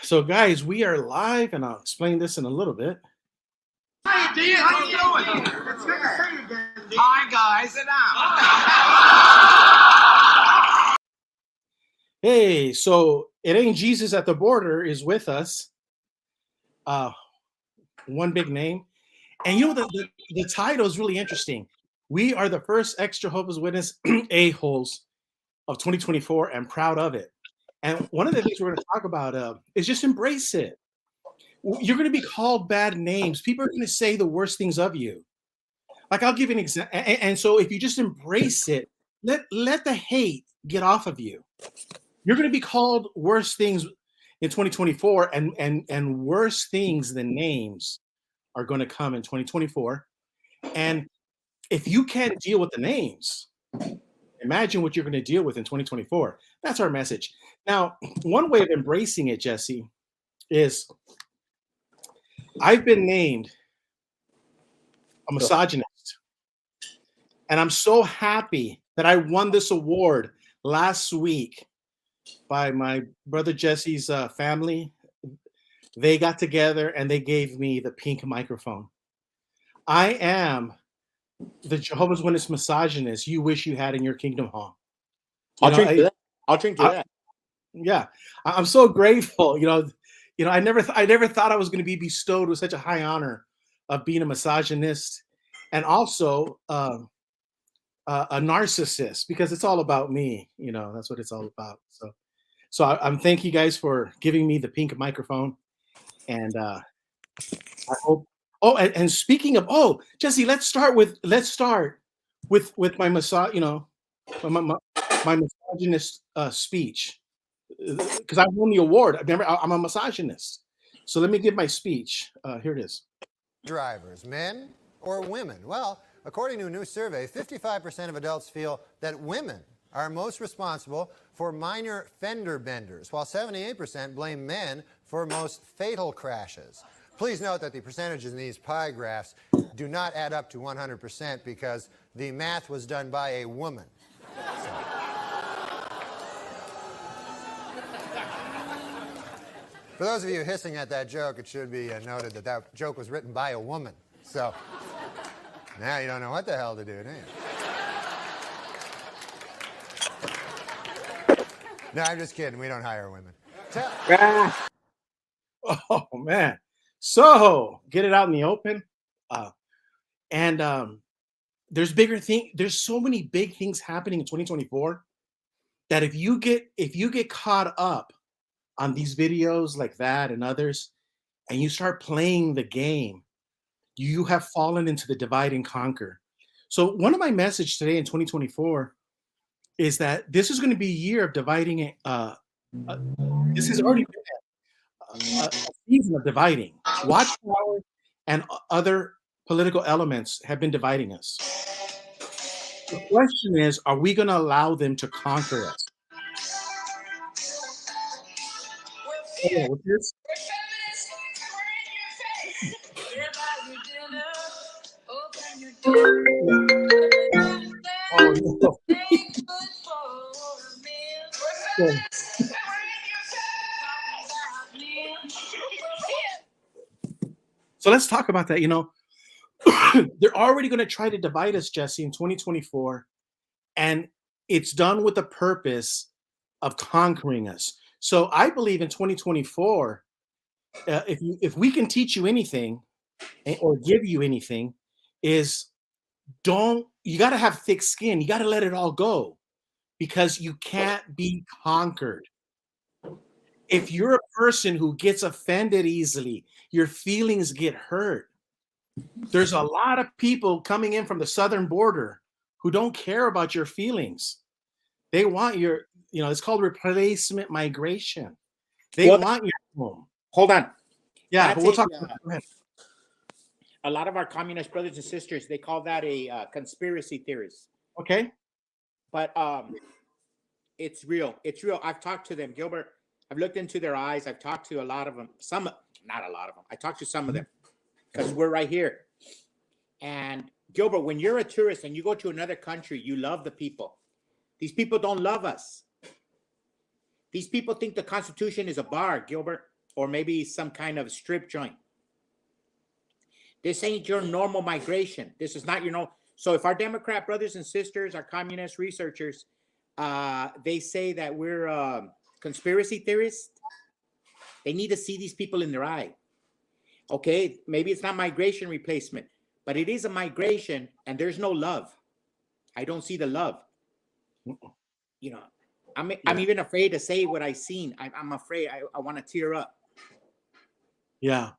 So, guys, we are live, and I'll explain this in a little bit. Hi, Dean. How you doing? It's good to see you again, Dean. Hi, guys. Sit down. Hey, so It Ain't Jesus at the Border is with us. One big name. And you know, the title is really interesting. We are the first ex-Jehovah's Witness a-holes of 2024 and proud of it. And one of the things we're going to talk about is just embrace it. You're going to be called bad names. People are going to say the worst things of you. Like, I'll give you an example. And so if you just embrace it, let the hate get off of you. You're going to be called worse things in 2024, and worse things than names are going to come in 2024. And if you can't deal with the names, imagine what you're going to deal with in 2024. That's our message. Now, one way of embracing it, Jesse, is I've been named a misogynist. And I'm so happy that I won this award last week by my brother Jesse's family. They got together and they gave me the pink microphone. I am the Jehovah's Witness misogynist you wish you had in your kingdom hall. I'll drink to that. I'll drink to that. Yeah, I'm so grateful. I never thought I was going to be bestowed with such a high honor of being a misogynist, and also a narcissist, because it's all about me. That's what it's all about. So I'm thank you guys for giving me the pink microphone, and I hope. Oh, and speaking of, Jesse, let's start with my my misogynist speech, because I won the award. I'm a misogynist. So let me give my speech. Here it is. Drivers, men or women? Well, according to a new survey, 55% of adults feel that women are most responsible for minor fender benders, while 78% blame men for most fatal crashes. Please note that the percentages in these pie graphs do not add up to 100% because the math was done by a woman. For those of you hissing at that joke, it should be noted that that joke was written by a woman. So now you don't know what the hell to do, do you? No, I'm just kidding. We don't hire women. Oh, man. So get it out in the open. There's bigger thing. There's so many big things happening in 2024 that if you get caught up on these videos like that and others, and you start playing the game, you have fallen into the divide and conquer. So one of my message today in 2024 is that this is going to be a year of dividing it. This has already been a season of dividing. Watchtower and other political elements have been dividing us. The question is, are we going to allow them to conquer us? With this? So let's talk about that. They're already going to try to divide us, Jesse, in 2024, and it's done with the purpose of conquering us. So I believe in 2024, if we can teach you anything or give you anything, is you got to have thick skin. You got to let it all go, because you can't be conquered. If you're a person who gets offended easily, your feelings get hurt. There's a lot of people coming in from the southern border who don't care about your feelings. They want it's called replacement migration. They want your home. Hold on. Yeah, but we'll talk about that. A lot of our communist brothers and sisters, they call that a conspiracy theorist. Okay. But it's real. It's real. I've talked to them, Gilbert. I've looked into their eyes. I've talked to a lot of them. Not a lot of them. I talked to some of them because we're right here. And Gilbert, when you're a tourist and you go to another country, you love the people. These people don't love us. These people think the Constitution is a bar, Gilbert. or maybe some kind of strip joint. This ain't your normal migration. This is not your normal. So if our Democrat brothers and sisters, our communist researchers, they say that we're conspiracy theorists, they need to see these people in their eye. Okay, maybe it's not migration replacement, but it is a migration, and there's no love. I don't see the love. You know, I'm even afraid to say what I've seen. I'm afraid. I want to tear up. Yeah.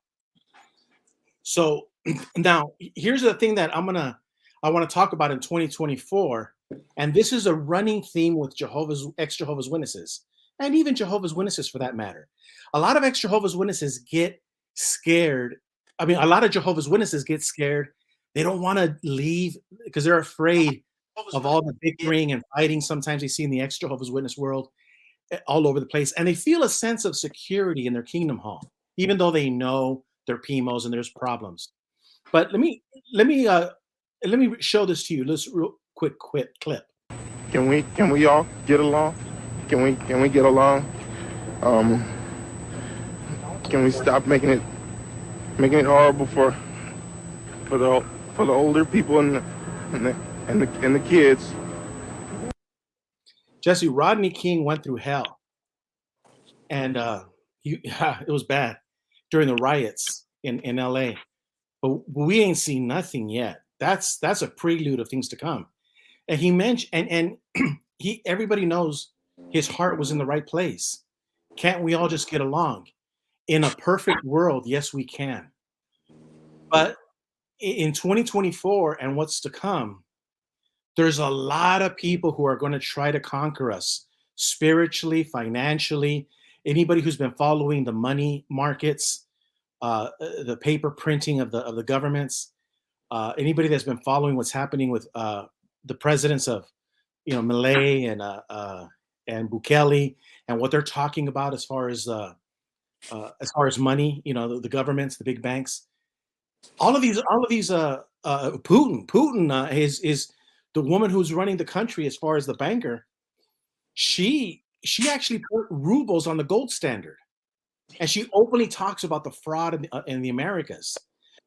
So now here's the thing that I want to talk about in 2024, and this is a running theme with ex-Jehovah's Witnesses, and even Jehovah's Witnesses for that matter. A lot of ex-Jehovah's Witnesses get scared. I mean, a lot of Jehovah's Witnesses get scared. They don't want to leave because they're afraid of all the bickering and fighting sometimes they see in the ex-Jehovah's Witness world all over the place. And they feel a sense of security in their kingdom home, even though they know they're PMOs and there's problems. But let me show this to you. Let's real quick clip. Can we all get along? Can we get along? Can we stop making it horrible for the older people and the kids? Jesse, Rodney King went through hell, and it was bad during the riots in LA. But we ain't seen nothing yet. That's a prelude of things to come. And he mentioned, and everybody knows his heart was in the right place. Can't we all just get along? In a perfect world, yes, we can. But in 2024 and what's to come, there's a lot of people who are going to try to conquer us spiritually, financially. Anybody who's been following the money markets, the paper printing of the governments, anybody that's been following what's happening with the presidents of, Milei and Bukele, and what they're talking about as far as money, the governments, the big banks, all of these, Putin is the woman who's running the country as far as the banker. She actually put rubles on the gold standard, and she openly talks about the fraud in the Americas.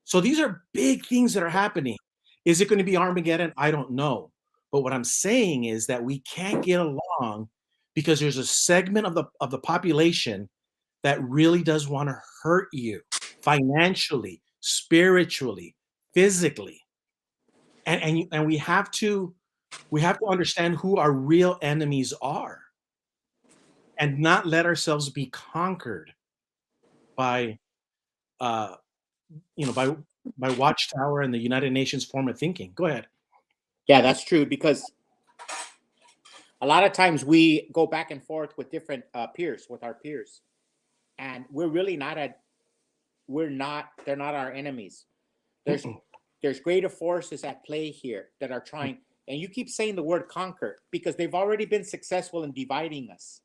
So these are big things that are happening. Is it going to be Armageddon? I don't know. But what I'm saying is that we can't get along because there's a segment of the population that really does want to hurt you financially, spiritually, physically. And we have to understand who our real enemies are and not let ourselves be conquered by by Watchtower and the United Nations form of thinking. Go ahead. Yeah, that's true, because a lot of times we go back and forth with different peers, with our peers, and we're really they're not our enemies. There's greater forces at play here that are trying, and you keep saying the word conquer because they've already been successful in dividing us.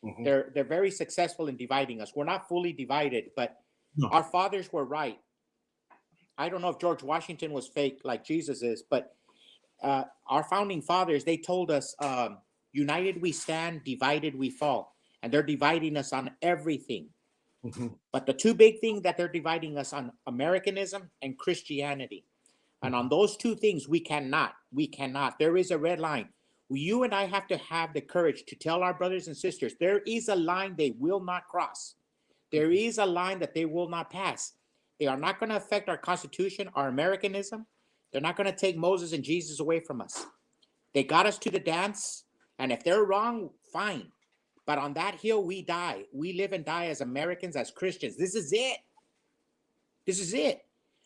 Mm-hmm. They're very successful in dividing us. We're not fully divided, but our fathers were right. I don't know if George Washington was fake like Jesus is, but our founding fathers, they told us, united we stand, divided we fall. And they're dividing us on everything. Mm-hmm. But the two big things that they're dividing us on, Americanism and Christianity. And on those two things, we cannot. There is a red line. You and I have to have the courage to tell our brothers and sisters, there is a line they will not cross. There is a line that they will not pass. They are not going to affect our Constitution, our Americanism. They're not going to take Moses and Jesus away from us. They got us to the dance, and if they're wrong, fine. But on that hill, we die. We live and die as Americans, as Christians. This is it. This is it.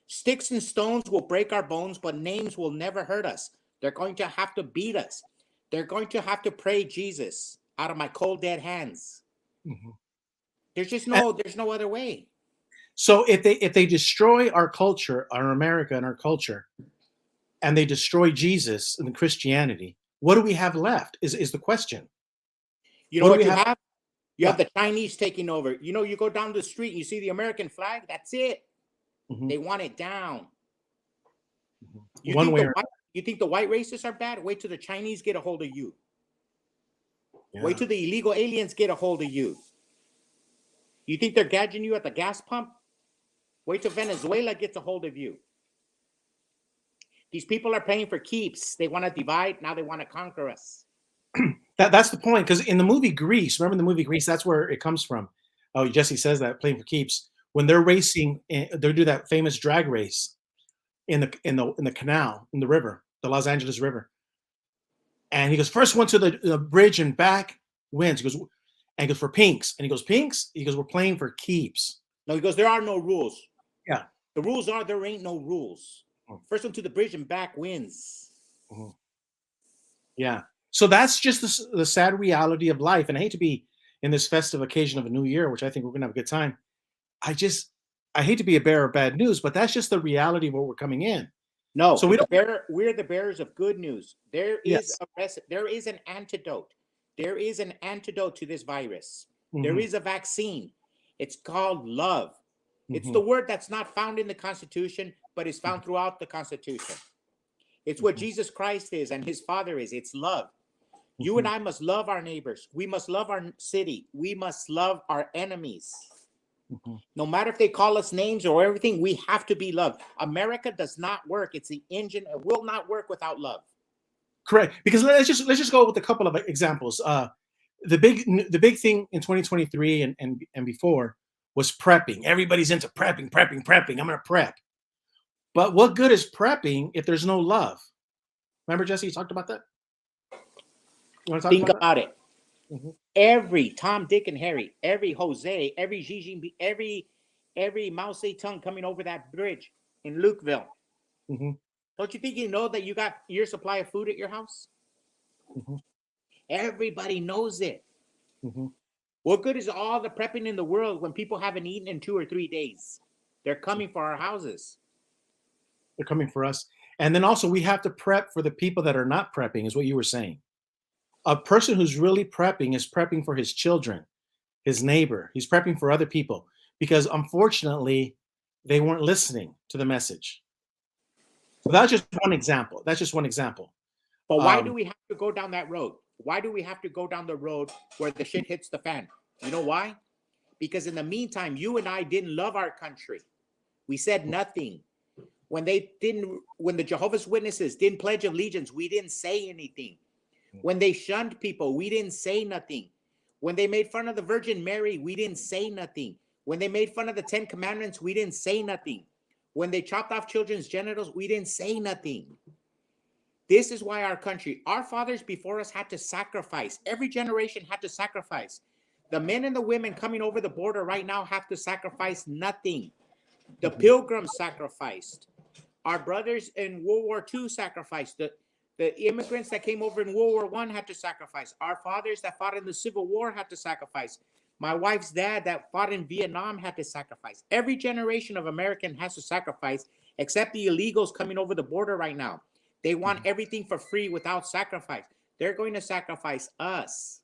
Sticks and stones will break our bones, but names will never hurt us. They're going to have to beat us. They're going to have to pray Jesus out of my cold, dead hands. Mm-hmm. There's no other way. So if they destroy our culture, our America and our culture, and they destroy Jesus and Christianity, what do we have left is the question. You know what you have? You have the Chinese taking over. You go down the street and you see the American flag. That's it. Mm-hmm. They want it down. Mm-hmm. You think the white racists are bad? Wait till the Chinese get a hold of you. Yeah. Wait till the illegal aliens get a hold of you. You think they're gauging you at the gas pump? Wait till Venezuela gets a hold of you. These people are playing for keeps. They want to divide. Now they want to conquer us. That's the point. Because in the movie Grease, remember the movie Grease? That's where it comes from. Oh, Jesse says that, playing for keeps. When they're racing, they do that famous drag race in the canal, in the river, the Los Angeles River. And he goes, first one to the bridge and back wins. He goes for pinks. And he goes, pinks? He goes, we're playing for keeps. No, he goes, there are no rules. Yeah. The rules are there ain't no rules. First one to the bridge and back wins. Yeah. So that's just the sad reality of life. And I hate to be in this festive occasion of a new year, which I think we're going to have a good time. I hate to be a bearer of bad news, but that's just the reality of what we're coming in. No, so we're the bearers of good news. There is Yes. there is an antidote. There is an antidote to this virus. Mhm. There is a vaccine. It's called love. It's Mhm. the word that's not found in the Constitution, but is found throughout the Constitution. It's what Jesus Christ is and his Father is. It's love. You and I must love our neighbors. We must love our city. We must love our enemies. No matter if they call us names or everything, we have to be loved. America does not work. It's the engine. It will not work without love. Correct. Because let's just go with a couple of examples. The big thing in 2023 and before was prepping. Everybody's into prepping. I'm going to prep. But what good is prepping if there's no love? Remember, Jesse, you talked about that? You want to talk Think about about it. Mhm. Every Tom, Dick, and Harry, every Jose, every Gigi, every Mao Zedong coming over that bridge in Lukeville. Mhm. Don't you think you know that you got your supply of food at your house? Mhm. Everybody knows it. Mhm. What good is all the prepping in the world when people haven't eaten in 2 or 3 days? They're coming for our houses. They're coming for us. And then also we have to prep for the people that are not prepping, is what you were saying. A person who's really prepping is prepping for his children, his neighbor. He's prepping for other people because unfortunately they weren't listening to the message. So that's just one example. But why do Um, we have to go down that road? Why do we have to go down the road where the shit hits the fan? You know why? Because in the meantime, you and I didn't love our country. We said nothing. When the Jehovah's Witnesses didn't pledge allegiance, we didn't say anything. When they shunned people, we didn't say nothing. When they made fun of the Virgin Mary, we didn't say nothing. When they made fun of the 10 Commandments, we didn't say nothing. When they chopped off children's genitals, we didn't say nothing. This is why our country, our fathers before us had to sacrifice. Every generation had to sacrifice. The men and the women coming over the border right now have to sacrifice nothing. The Pilgrims sacrificed. Our brothers in World War II sacrificed. The immigrants that came over in World War I had to sacrifice. Our fathers that fought in the Civil War had to sacrifice. My wife's dad that fought in Vietnam had to sacrifice. Every generation of American has to sacrifice, except the illegals coming over the border right now. They want everything for free without sacrifice. They're going to sacrifice us.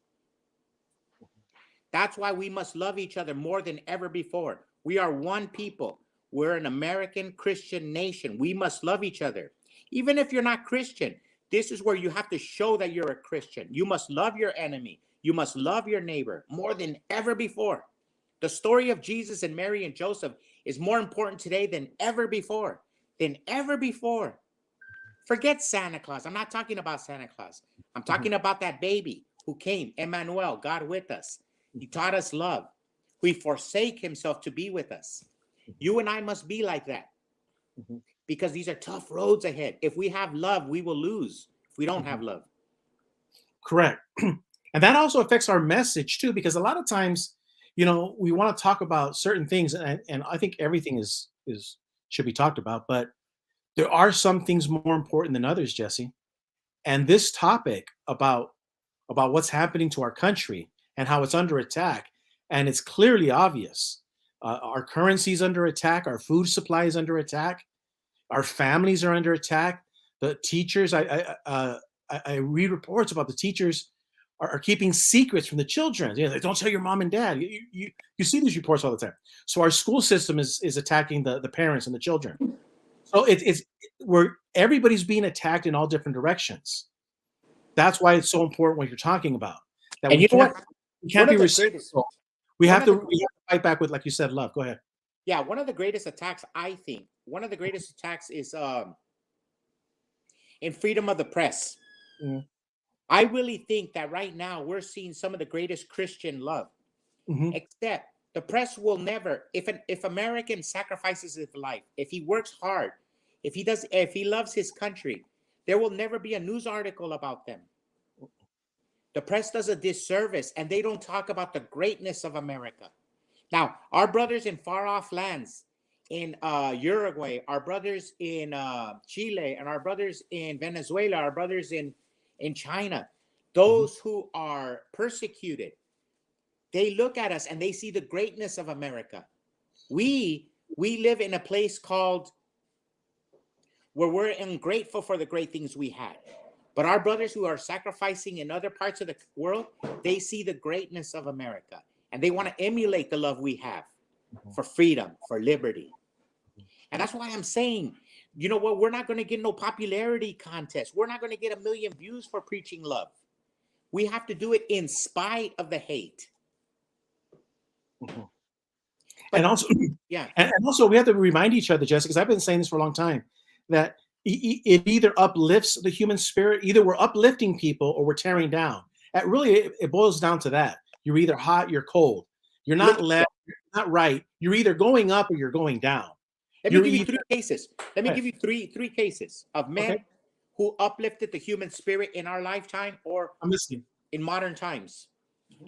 That's why we must love each other more than ever before. We are one people. We're an American Christian nation. We must love each other. Even if you're not Christian, this is where you have to show that you're a Christian. You must love your enemy. You must love your neighbor more than ever before. The story of Jesus and Mary and Joseph is more important today than ever before. Forget Santa Claus. I'm not talking about Santa Claus. I'm talking about that baby who came, Emmanuel, God with us. He taught us love. He forsake himself to be with us. You and I must be like that because these are tough roads ahead. If we have love, we will lose if we don't have love. Correct. And that also affects our message too, because a lot of times, we want to talk about certain things, and I think everything is should be talked about, but there are some things more important than others, Jesse. And this topic about what's happening to our country and how it's under attack, and it's clearly obvious. Our currency is under attack. Our food supply is under attack. Our families are under attack. The teachers, I read reports about the teachers are keeping secrets from the children. Like, don't tell your mom and dad. You see these reports all the time. So our school system is attacking the parents and the children. So it's where everybody's being attacked in all different directions. That's why it's so important what you're talking about. That And you know what? we can't One be of the greatest- reciprocal. We One have of to the- we have to fight back with, like you said, love. Go ahead. Yeah, one of the greatest attacks, I think, is in freedom of the press. Mhm. I really think that right now we're seeing some of the greatest Christian love. Mhm. Except the press will never, if American sacrifices his life, if he works hard, if he loves his country, there will never be a news article about them. The press does a disservice, and they don't talk about the greatness of America. Now, our brothers in far off lands, in Uruguay, our brothers in Chile, and our brothers in Venezuela, our brothers in China, those who are persecuted, they look at us and they see the greatness of America. We live in a place called where we're ungrateful for the great things we had. But our brothers who are sacrificing in other parts of the world, they see the greatness of America and they want to emulate the love we have for freedom, for liberty. And that's why I'm saying, you know what? We're not going to get no popularity contest. We're not going to get 1 million views for preaching love. We have to do it in spite of the hate. And also, Yeah. and also, we have to remind each other, Jessica, because I've been saying this for a long time, that it either uplifts the human spirit, either we're uplifting people or we're tearing down. That really, it boils down to that. You're either hot, you're cold. You're not left, you're not right. You're either going up or you're going down. Let me give you three cases. Let me give you three cases of men who uplifted the human spirit in our lifetime or I'm listening. in modern times.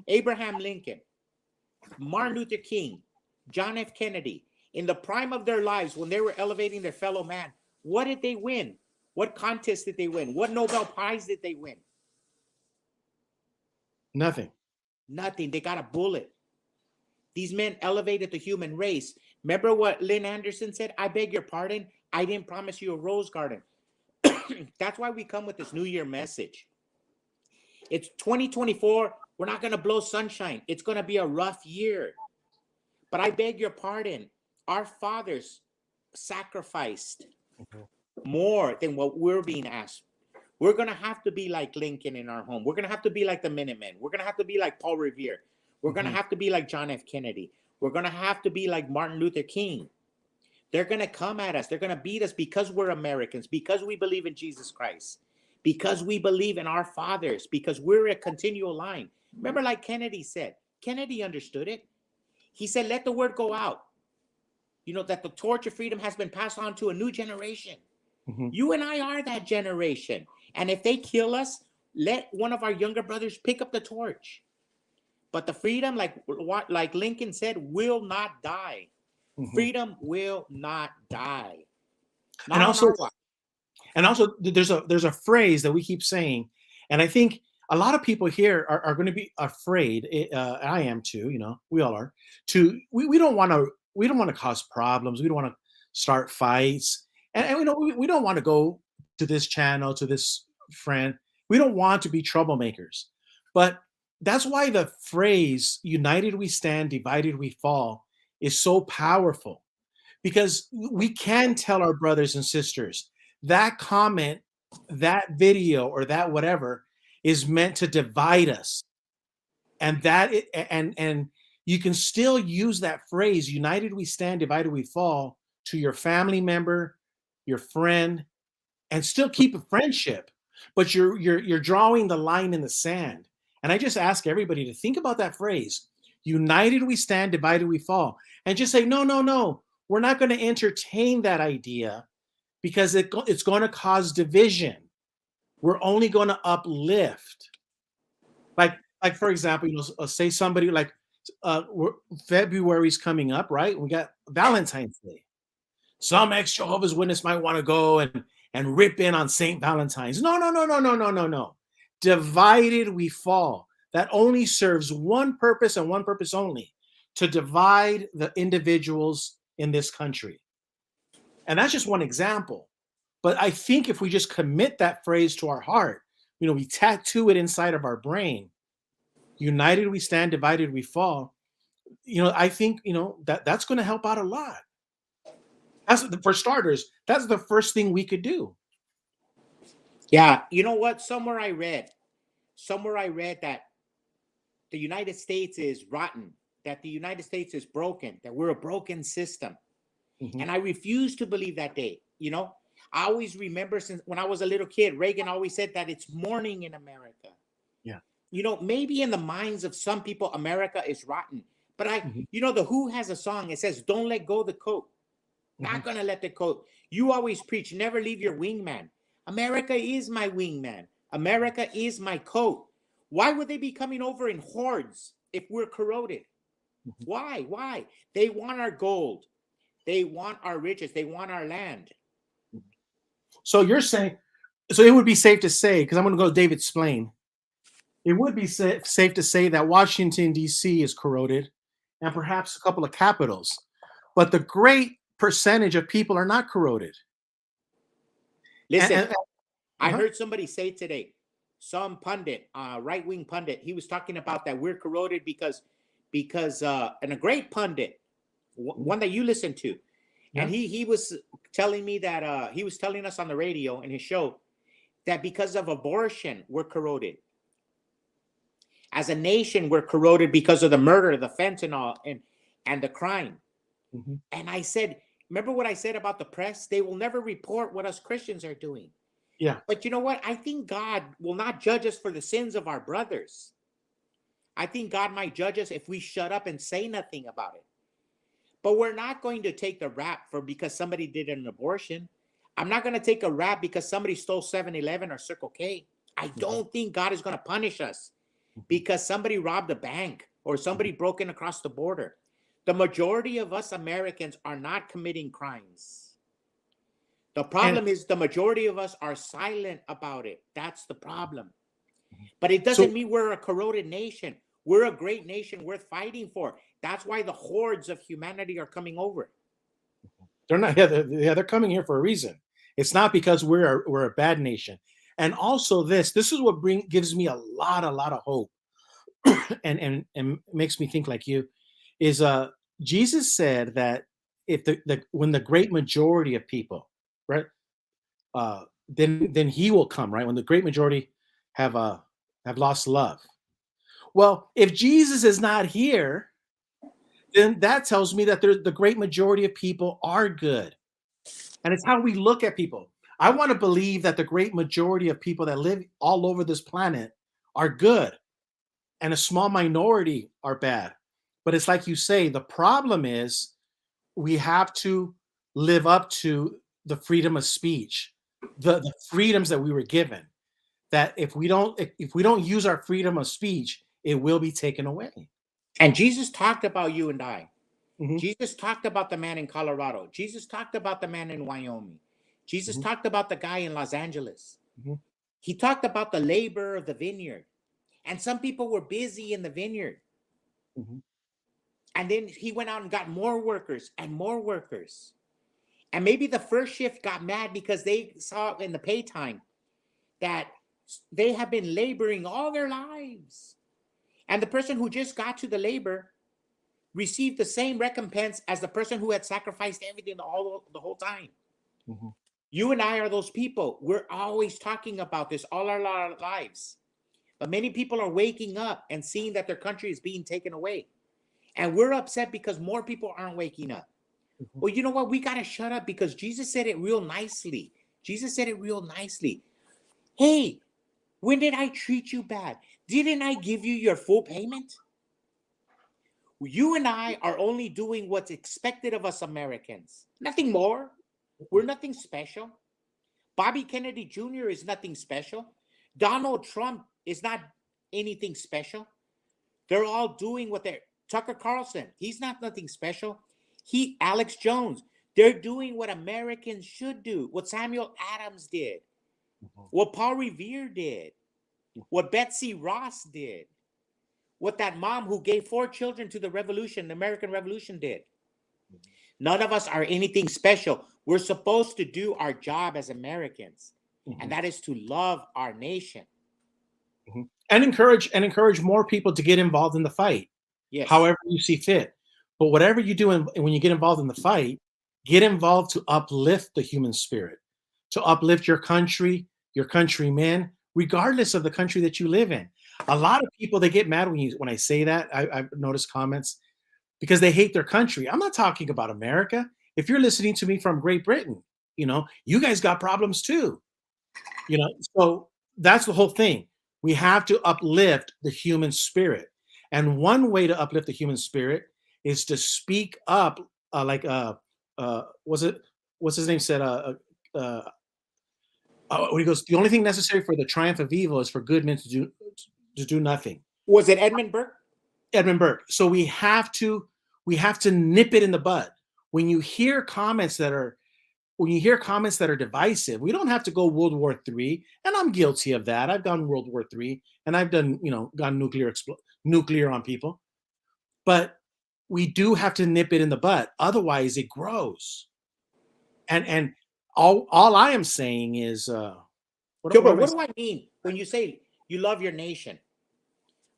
Abraham Lincoln, Martin Luther King, John F. Kennedy, in the prime of their lives when they were elevating their fellow man, what did they win? What contest did they win? What Nobel Prize did they win? Nothing. Nothing. They got a bullet. These men elevated the human race. Remember what Lynn Anderson said? I beg your pardon. I didn't promise you a rose garden. That's why we come with this New Year message. It's 2024. We're not going to blow sunshine. It's going to be a rough year. But I beg your pardon. Our fathers sacrificed more than what we're being asked. We're going to have to be like Lincoln in our home. We're going to have to be like the Minutemen. We're going to have to be like Paul Revere. We're going to have to be like John F. Kennedy. We're going to have to be like Martin Luther King. They're going to come at us. They're going to beat us because we're Americans, because we believe in Jesus Christ, because we believe in our fathers, because we're a continual line. Remember, like Kennedy said, Kennedy understood it. He said, let the word go out. You know, that the torch of freedom has been passed on to a new generation. You and I are that generation. And if they kill us, let one of our younger brothers pick up the torch. But the freedom, like Lincoln said, will not die. Freedom will not die. Not and also, there's a phrase that we keep saying, and I think a lot of people here are going to be afraid. I am too. You know, we all are. We don't want to cause problems. We don't want to start fights, and we don't want to go to this channel, to this friend. We don't want to be troublemakers, but that's why the phrase "United we stand, divided we fall" is so powerful, because we can tell our brothers and sisters that comment, that video, or that whatever is meant to divide us, and and you can still use that phrase "United we stand, divided we fall" to your family member, your friend, and still keep a friendship, but you're drawing the line in the sand. And I just ask everybody to think about that phrase: "United we stand, divided we fall," and just say, no, we're not going to entertain that idea, because it's going to cause division. We're only going to uplift. Like for example, say somebody like February's coming up, right? We got Valentine's Day. Some ex-Jehovah's Witness might want to go and rip in on St. Valentine's. No. Divided we fall. That only serves one purpose and one purpose only: to divide the individuals in this country. And that's just one example. But I think if we just commit that phrase to our heart, we tattoo it inside of our brain: united we stand, divided we fall. I think, that's going to help out a lot. For starters, that's the first thing we could do. Yeah. You know what? Somewhere I read that the United States is rotten, that the United States is broken, that we're a broken system. Mhm. And I refuse to believe that day. You know, I always remember since when I was a little kid, Reagan always said that it's morning in America. Yeah. You know, maybe in the minds of some people, America is rotten. But Mhm. you know, the Who has a song. It says, "Don't let go the coat." Not gonna let the coat. You always preach, never leave your wingman. America is my wingman. America is my coat. Why would they be coming over in hordes if we're corroded? Mhm. Why? Why? They want our gold. They want our riches. They want our land. So you're saying, so it would be safe to say, because I'm going to go David Splain, it would be safe to say that Washington, D.C. is corroded and perhaps a couple of capitals, but the great percentage of people are not corroded. Listen, And- I uh-huh. heard somebody say today, some pundit, right-wing pundit, he was talking about that we're corroded because and a great pundit, one that you listen to, and Yeah. he was telling me that he was telling us on the radio in his show that because of abortion we're corroded. As a nation, we're corroded because of the murder, the fentanyl, and the crime. Mhm. And I said, remember what I said about the press? They will never report what us Christians are doing. Yeah. But you know what? I think God will not judge us for the sins of our brothers. I think God might judge us if we shut up and say nothing about it. But we're not going to take the rap for because somebody did an abortion. I'm not going to take a rap because somebody stole 7-Eleven or Circle K. I don't think God is going to punish us because somebody robbed a bank or somebody broke in across the border. The majority of us Americans are not committing crimes. The problem is the majority of us are silent about it. That's the problem. But it doesn't So mean we're a corroded nation. We're a great nation worth fighting for. That's why the hordes of humanity are coming over. they're not. Yeah, they're coming here for a reason. It's not because we're a bad nation. And also this is what gives me a lot of hope, and makes me think like you, is Jesus said that if the when the great majority of people, right, then he will come, right, when the great majority have lost love. Well, if Jesus is not here, then that tells me that the great majority of people are good. And it's how we look at people. I want to believe that the great majority of people that live all over this planet are good and a small minority are bad. But it's like you say, the problem is we have to live up to the freedom of speech, the freedoms that we were given. That if we don't use our freedom of speech, it will be taken away. And Jesus talked about you and I. Mhm, Jesus talked about the man in Colorado. Jesus talked about the man in Wyoming. Jesus mhm, talked about the guy in Los Angeles. mhm, He talked about the labor of the vineyard. And some people were busy in the vineyard. mhm. And then he went out and got more workers and more workers. And maybe the first shift got mad because they saw in the pay time that they have been laboring all their lives. And the person who just got to the labor received the same recompense as the person who had sacrificed everything the whole time. Mhm. You and I are those people. We're always talking about this all our lives. But many people are waking up and seeing that their country is being taken away. And we're upset because more people aren't waking up. Mhm. Well, you know what? We got to shut up because Jesus said it real nicely. Jesus said it real nicely. Hey, when did I treat you bad? Didn't I give you your full payment? You and I are only doing what's expected of us Americans. Nothing more. We're nothing special. Bobby Kennedy Jr. is nothing special. Donald Trump is not anything special. They're all doing what they're Tucker Carlson, he's not nothing special. Alex Jones, they're doing what Americans should do, what Samuel Adams did, what Paul Revere did, what Betsy Ross did, what that mom who gave 4 children to the revolution, the American Revolution did. None of us are anything special. We're supposed to do our job as Americans, and that is to love our nation. And encourage more people to get involved in the fight, Yes. however you see fit. But whatever you do, when you get involved in the fight, get involved to uplift the human spirit, to uplift your country, your countrymen, regardless of the country that you live in. A lot of people, they get mad when I say that. I've noticed comments. because they hate their country. I'm not talking about America. If you're listening to me from Great Britain, you guys got problems too. So that's the whole thing. We have to uplift the human spirit. And one way to uplift the human spirit is to speak up, what's his name said, when he goes, the only thing necessary for the triumph of evil is for good men to do nothing. Was it Edmund Burke? Edmund Burke. So we have to nip it in the bud. When you hear comments that are divisive, we don't have to go World War III, and I'm guilty of that. I've gone World War III, and I've done, gone nuclear on people. But we do have to nip it in the bud. Otherwise, it grows. And all I am saying is, Gilbert, what do I mean when you say you love your nation?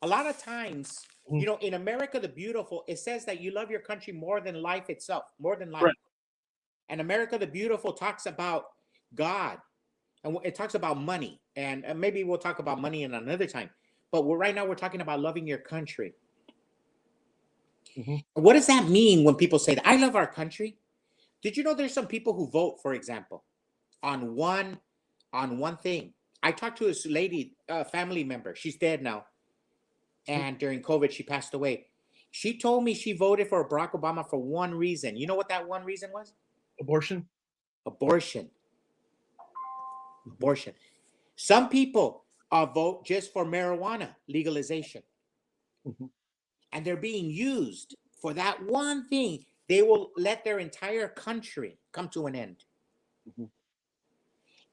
A lot of times, in America the Beautiful, it says that you love your country more than life itself, more than life. Right. And America the Beautiful talks about God, and it talks about money, and maybe we'll talk about money in another time. But right now we're talking about loving your country. What does that mean when people say that? I love our country. Did you know there's some people who vote, for example, on one thing? I talked to this lady, a family member. She's dead now. And during COVID, she passed away. She told me she voted for Barack Obama for one reason. You know what that one reason was? Abortion. Some people vote just for marijuana legalization. And they're being used for that one thing. They will let their entire country come to an end.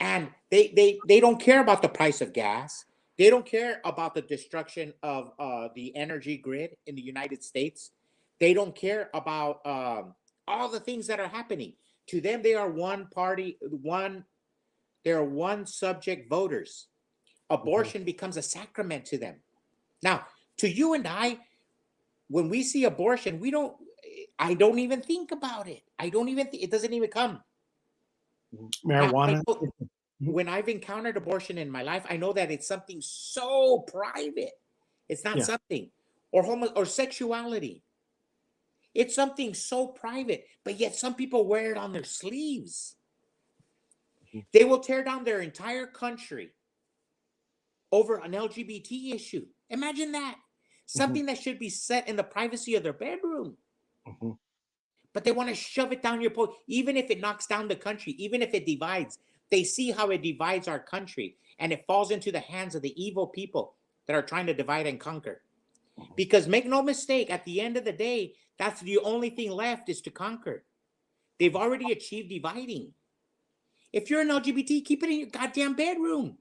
And they don't care about the price of gas. They don't care about the destruction of the energy grid in the United States. They don't care about all the things that are happening. To them, they are one party, they are one subject voters. Abortion becomes a sacrament to them. Now, to you and I, when we see abortion, I don't even think about it. It doesn't even come. Marijuana. Now, when I've encountered abortion in my life, I know that it's something so private. It's not something, or sexuality. It's something so private, but yet some people wear it on their sleeves. They will tear down their entire country over an LGBT issue. Imagine that. Something that should be set in the privacy of their bedroom. But they want to shove it down your throat, even if it knocks down the country, even if it divides. They see how it divides our country, and it falls into the hands of the evil people that are trying to divide and conquer. Because make no mistake, at the end of the day, that's the only thing left is to conquer. They've already achieved dividing. If you're an LGBT, keep it in your goddamn bedroom.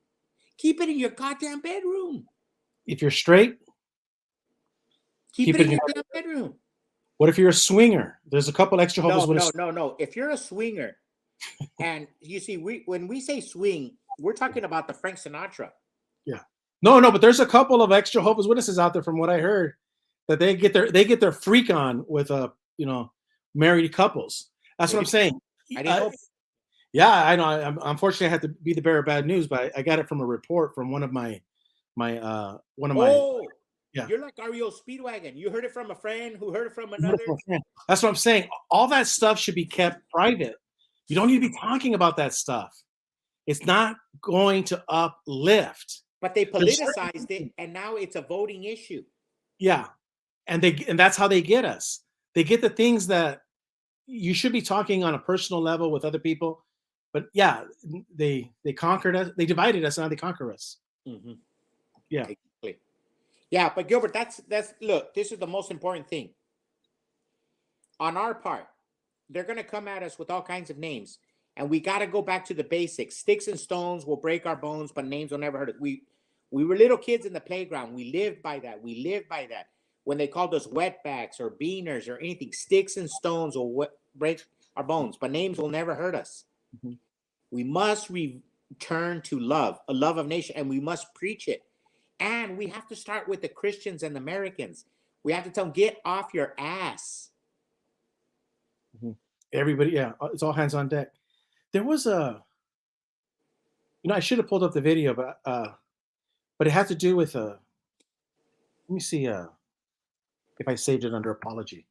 Keep it in your goddamn bedroom. If you're straight, keep it in your damn bedroom. What if you're a swinger? There's a couple extra Jehovah's Witnesses. No. If you're a swinger, and you see, when we say swing, we're talking about the Frank Sinatra. Yeah. No, but there's a couple of extra Jehovah's Witnesses out there, from what I heard, that they get their freak on with married couples. That's what I'm saying. I didn't hope. Yeah, I know. Unfortunately, I had to be the bearer of bad news, but I got it from a report from one of my. Yeah. You're like Ariel Speedwagon. You heard it from a friend who heard it from another. That's what I'm saying. All that stuff should be kept private. You don't need to be talking about that stuff. It's not going to uplift. But they politicized it, and now it's a voting issue. Yeah, and that's how they get us. They get the things that you should be talking on a personal level with other people. But yeah, they conquered us. They divided us, and now they conquer us. Yeah. Exactly. Yeah, but Gilbert, that's look, this is the most important thing. On our part, they're going to come at us with all kinds of names, and we got to go back to the basics. Sticks and stones will break our bones, but names will never hurt us. We were little kids in the playground. We lived by that. When they called us wetbacks or beaners or anything, sticks and stones will break our bones, but names will never hurt us. We must return to love, a love of nation, and we must preach it. And we have to start with the Christians and the Americans. We have to tell them, get off your ass. Everybody, yeah, it's all hands on deck. There was I should have pulled up the video, but it had to do with let me see if I saved it under apology.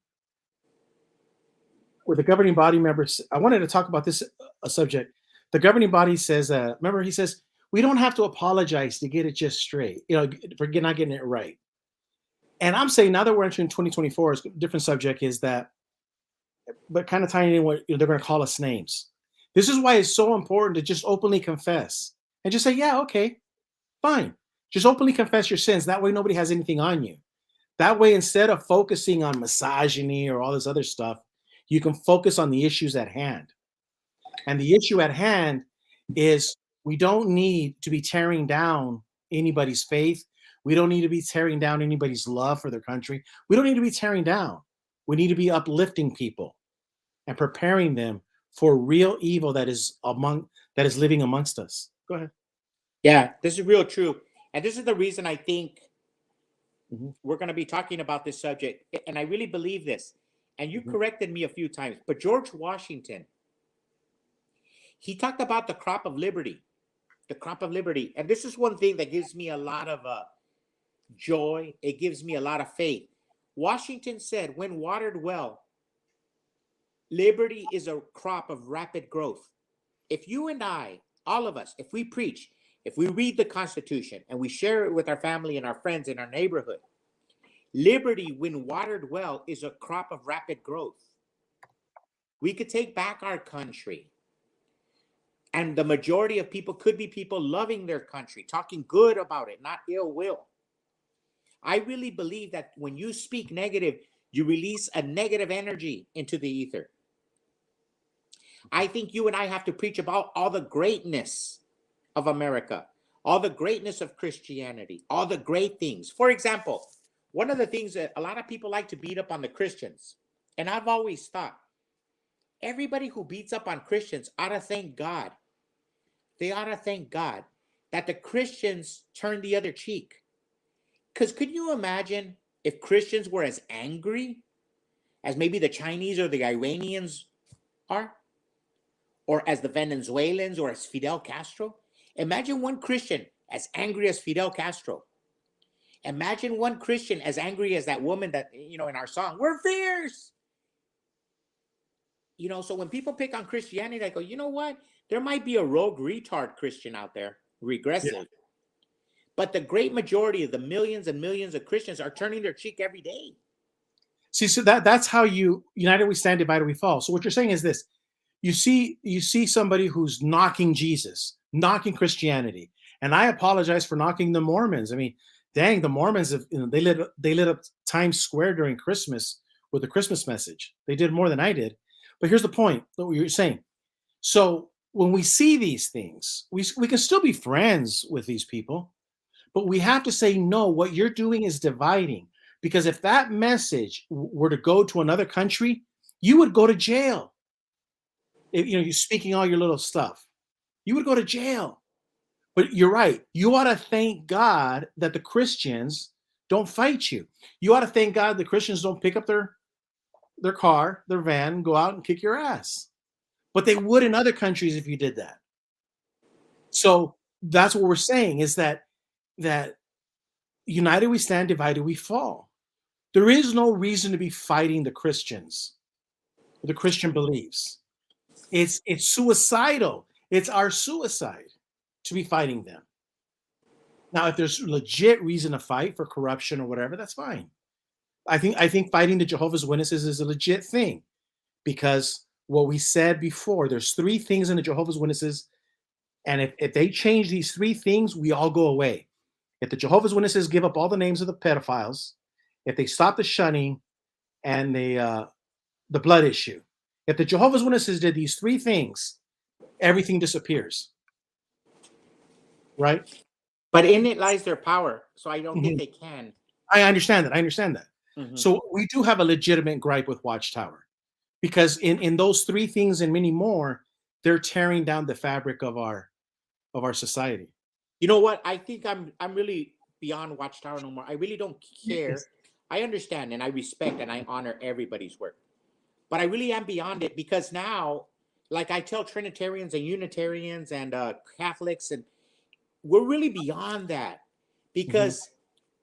with the governing body members, I wanted to talk about this subject. The governing body says, remember, he says, we don't have to apologize to get it just straight, for not getting it right. And I'm saying now that we're entering 2024, it's a different subject is that, but kind of tying in what they're going to call us names. This is why it's so important to just openly confess and just say, yeah, okay, fine. Just openly confess your sins. That way nobody has anything on you. That way, instead of focusing on misogyny or all this other stuff, you can focus on the issues at hand. And the issue at hand is we don't need to be tearing down anybody's faith. We don't need to be tearing down anybody's love for their country. We don't need to be tearing down. We need to be uplifting people and preparing them for real evil that is living amongst us. Go ahead. Yeah, this is real true. And this is the reason I think we're going to be talking about this subject. And I really believe this. And you corrected me a few times. But George Washington, he talked about the crop of liberty. The crop of liberty. And this is one thing that gives me a lot of joy. It gives me a lot of faith. Washington said, when watered well, liberty is a crop of rapid growth. If you and I, all of us, if we preach, if we read the Constitution and we share it with our family and our friends in our neighborhood, liberty, when watered well, is a crop of rapid growth. We could take back our country. And the majority of people could be people loving their country, talking good about it, not ill will. I really believe that when you speak negative, you release a negative energy into the ether. I think you and I have to preach about all the greatness of America, all the greatness of Christianity, all the great things. For example, one of the things that a lot of people like to beat up on the Christians, and I've always thought, everybody who beats up on Christians ought to thank God. They ought to thank God that the Christians turned the other cheek. Because could you imagine if Christians were as angry as maybe the Chinese or the Iranians are? Or as the Venezuelans or as Fidel Castro? Imagine one Christian as angry as Fidel Castro. Imagine one Christian as angry as that woman that, in our song, we're fierce. So when people pick on Christianity, I go, you know what? There might be a rogue retard Christian out there, regressive. Yeah. But the great majority of the millions and millions of Christians are turning their cheek every day. See, so that's how united we stand, divided we fall. So what you're saying is this. You see somebody who's knocking Jesus, knocking Christianity. And I apologize for knocking the Mormons. I mean, dang, the Mormons, they lit up Times Square during Christmas with the Christmas message. They did more than I did. But here's the point that you're saying. So when we see these things, we can still be friends with these people, but we have to say, no, what you're doing is dividing. Because if that message were to go to another country, you would go to jail. If, you're speaking all your little stuff, you would go to jail. But you're right. You ought to thank God that the Christians don't fight you. You ought to thank God the Christians don't pick up their car, their van, go out and kick your ass. But they would in other countries if you did that. So that's what we're saying is that united we stand, divided we fall. There is no reason to be fighting the Christians, the Christian beliefs. It's suicidal. It's our suicide to be fighting them. Now, if there's legit reason to fight for corruption or whatever, that's fine. I think fighting the Jehovah's Witnesses is a legit thing because what we said before, there's 3 things in the Jehovah's Witnesses, and if they change these 3 things, we all go away. If the Jehovah's Witnesses give up all the names of the pedophiles, if they stop the shunning and the blood issue, if the Jehovah's Witnesses did these 3 things, everything disappears. Right? But in it lies their power. So I don't think they can. I understand that. Mm-hmm. So we do have a legitimate gripe with Watchtower because in those 3 things and many more, they're tearing down the fabric of our society. You know what? I think I'm really beyond Watchtower no more. I really don't care. Yes. I understand and I respect and I honor everybody's work. But I really am beyond it because now, like I tell Trinitarians and Unitarians and Catholics, and we're really beyond that because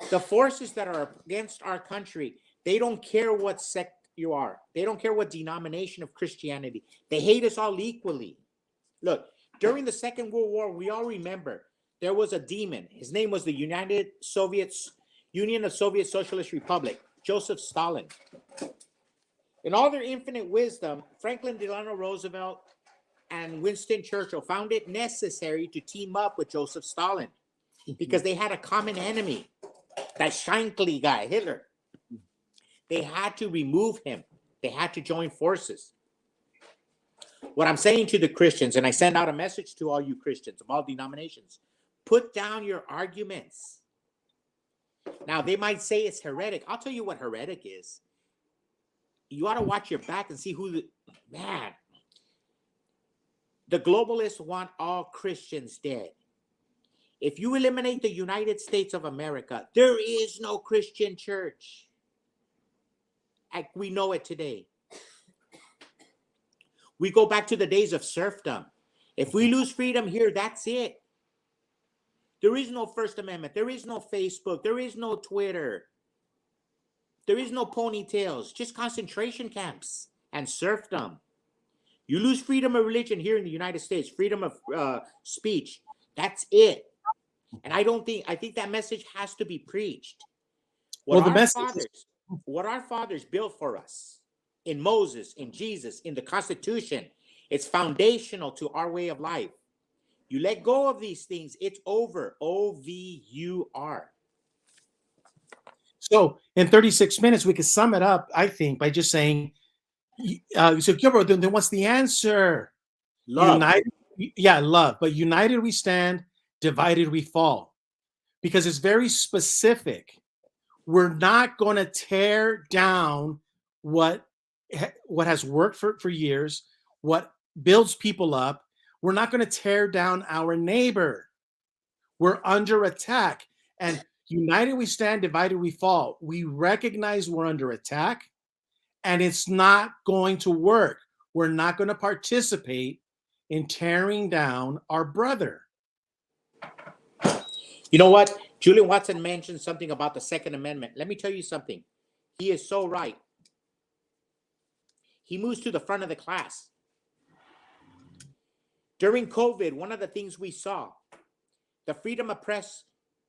the forces that are against our country, they don't care what sect you are. They don't care what denomination of Christianity. They hate us all equally. Look, during the Second World War, we all remember there was a demon. His name was the Union of Soviet Socialist Republic, Joseph Stalin. In all their infinite wisdom, Franklin Delano Roosevelt and Winston Churchill found it necessary to team up with Joseph Stalin because they had a common enemy, that Shankly guy, Hitler. They had to remove him. They had to join forces. What I'm saying to the Christians, and I send out a message to all you Christians of all denominations, put down your arguments. Now, they might say it's heretic. I'll tell you what heretic is. You ought to watch your back and see who man. The globalists want all Christians dead. If you eliminate the United States of America, there is no Christian church. Like we know it today. We go back to the days of serfdom. If we lose freedom here, that's it. There is no First Amendment. There is no Facebook. There is no Twitter. There is no ponytails. Just concentration camps and serfdom. You lose freedom of religion here in the United States, freedom of speech. That's it. And I think that message has to be preached. What our fathers built for us in Moses, in Jesus, in the Constitution, it's foundational to our way of life. You let go of these things, it's over. O-V-U-R. So in 36 minutes, we could sum it up, I think, by just saying, so Gilbert, then what's the answer? Love. Love. But united we stand, divided we fall. Because it's very specific. We're not going to tear down what has worked for years, what builds people up. We're not going to tear down our neighbor. We're under attack. And united we stand, divided we fall. We recognize we're under attack, and it's not going to work. We're not going to participate in tearing down our brother. You know what? Julian Watson mentioned something about the Second Amendment. Let me tell you something. He is so right. He moves to the front of the class. During COVID, one of the things we saw, the freedom of press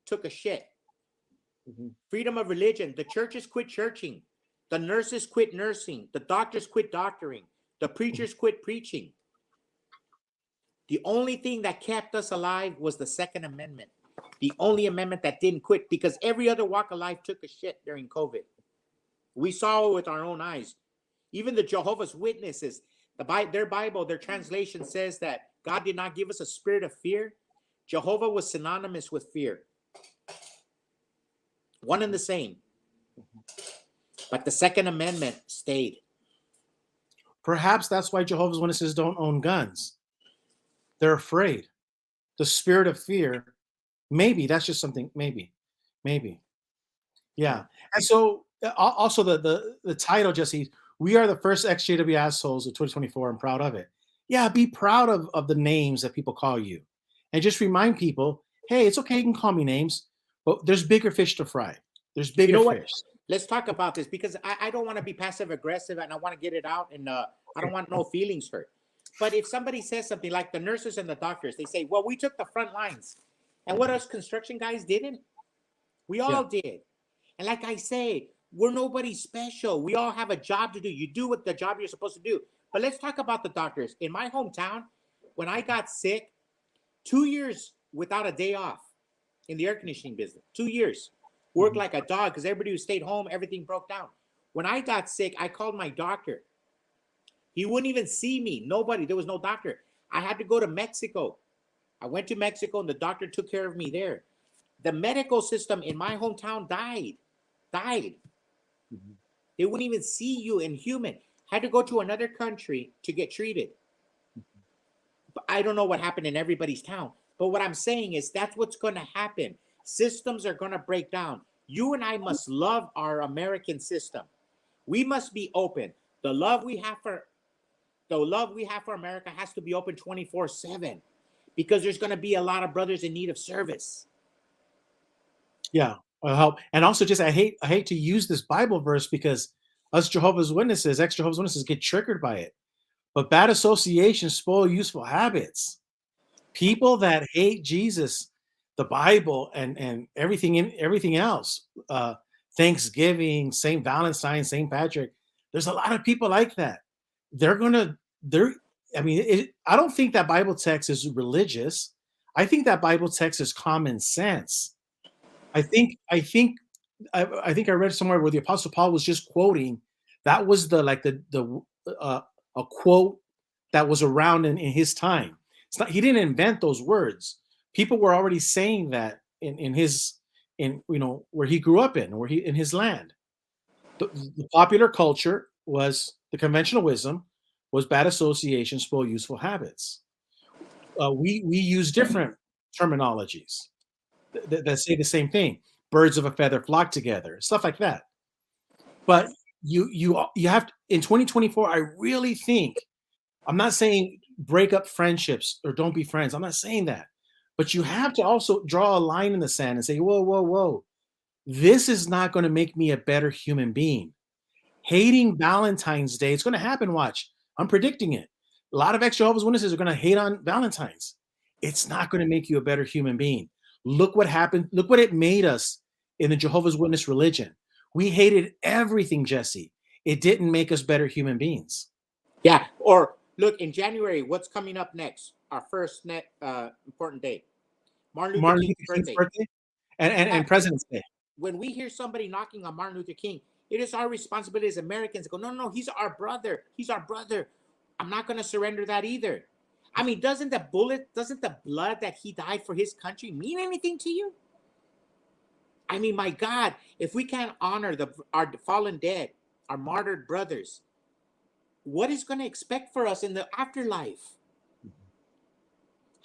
took a shit. Mm-hmm. Freedom of religion. The churches quit churching. The nurses quit nursing. The doctors quit doctoring. The preachers quit preaching. The only thing that kept us alive was the Second Amendment. The only amendment that didn't quit, because every other walk of life took a shit during COVID. We saw it with our own eyes. Even the Jehovah's Witnesses, their Bible, their translation says that God did not give us a spirit of fear. Jehovah was synonymous with fear. One and the same. But the Second Amendment stayed. Perhaps that's why Jehovah's Witnesses don't own guns. They're afraid. The spirit of fear. Maybe that's just something. Maybe. Yeah. And so also the title, Jesse, we are the first EXJW assholes of 2024. I'm proud of it. Yeah, be proud of the names that people call you. And just remind people, hey, it's okay, you can call me names, but there's bigger fish to fry. There's bigger fish. Let's talk about this, because I don't want to be passive aggressive, and I want to get it out, and I don't want no feelings hurt. But if somebody says something like the nurses and the doctors, they say, well, we took the front lines. And what us construction guys didn't? We all did. And like I say, we're nobody special. We all have a job to do. You do what the job you're supposed to do. But let's talk about the doctors. In my hometown, when I got sick, 2 years without a day off in the air conditioning business. 2 years. Worked like a dog because everybody who stayed home, everything broke down. When I got sick, I called my doctor. He wouldn't even see me. Nobody. There was no doctor. I had to go to Mexico. I went to Mexico, and the doctor took care of me there. The medical system in my hometown died. Mm-hmm. They wouldn't even see you in human. Had to go to another country to get treated. Mm-hmm. But I don't know what happened in everybody's town. But what I'm saying is that's what's going to happen. Systems are going to break down. You and I must love our American system. We must be open. The love we have for America has to be open 24/7. Because there's going to be a lot of brothers in need of service. Yeah, I'll help. And also, just I hate to use this Bible verse because us Jehovah's Witnesses, ex-Jehovah's Witnesses get triggered by it. But bad associations spoil useful habits. People that hate Jesus, the Bible, and everything else, Thanksgiving, St. Valentine, St. Patrick. There's a lot of people like that. I don't think that Bible text is religious. I think that Bible text is common sense. I think I read somewhere where the Apostle Paul was just quoting. That was a quote that was around in his time. He didn't invent those words. People were already saying that in where he grew up in his land. The popular culture was the conventional wisdom was bad association, spoil useful habits. We use different terminologies that say the same thing. Birds of a feather flock together, stuff like that. But you have to, in 2024, I really think, I'm not saying break up friendships or don't be friends. I'm not saying that. But you have to also draw a line in the sand and say, whoa, whoa, whoa. This is not going to make me a better human being. Hating Valentine's Day, it's going to happen, watch. I'm predicting it. A lot of ex-Jehovah's Witnesses are going to hate on Valentine's. It's not going to make you a better human being. Look what happened. Look what it made us in the Jehovah's Witness religion. We hated everything, Jesse. It didn't make us better human beings. Yeah. Or look, in January, what's coming up next? Our first important day. Martin Luther King's birthday. And President's Day. When we hear somebody knocking on Martin Luther King, it is our responsibility as Americans to go, no, he's our brother. He's our brother. I'm not going to surrender that either. I mean, doesn't the blood that he died for his country mean anything to you? I mean, my God, if we can't honor our fallen dead, our martyred brothers, what is going to expect for us in the afterlife?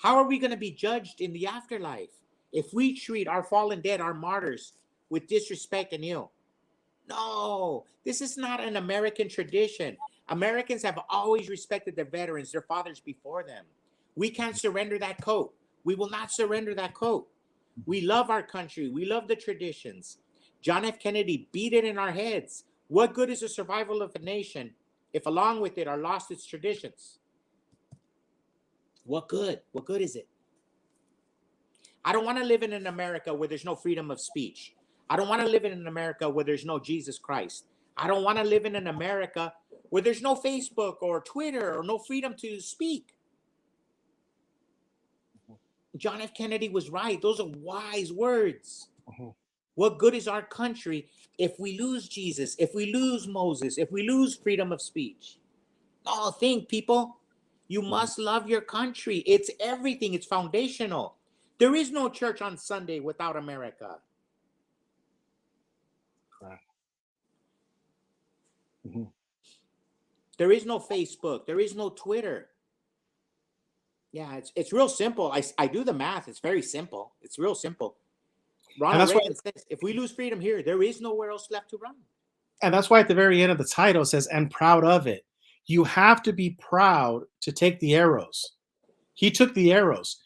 How are we going to be judged in the afterlife if we treat our fallen dead, our martyrs, with disrespect and ill? No, this is not an American tradition. Americans have always respected their veterans, their fathers before them. We can't surrender that coat. We will not surrender that coat. We love our country. We love the traditions. John F. Kennedy beat it in our heads. What good is the survival of a nation if along with it are lost its traditions? What good? What good is it? I don't want to live in an America where there's no freedom of speech. I don't want to live in an America where there's no Jesus Christ. I don't want to live in an America where there's no Facebook or Twitter or no freedom to speak. John F. Kennedy was right. Those are wise words. What good is our country if we lose Jesus, if we lose Moses, if we lose freedom of speech? Oh, think, people. You must love your country. It's everything. It's foundational. There is no church on Sunday without America. There is no Facebook. There is no Twitter. Yeah, it's real simple. I do the math. It's very simple. It's real simple. Ronald Reagan says, if we lose freedom here, there is nowhere else left to run. And that's why at the very end of the title it says, and proud of it. You have to be proud to take the arrows. He took the arrows.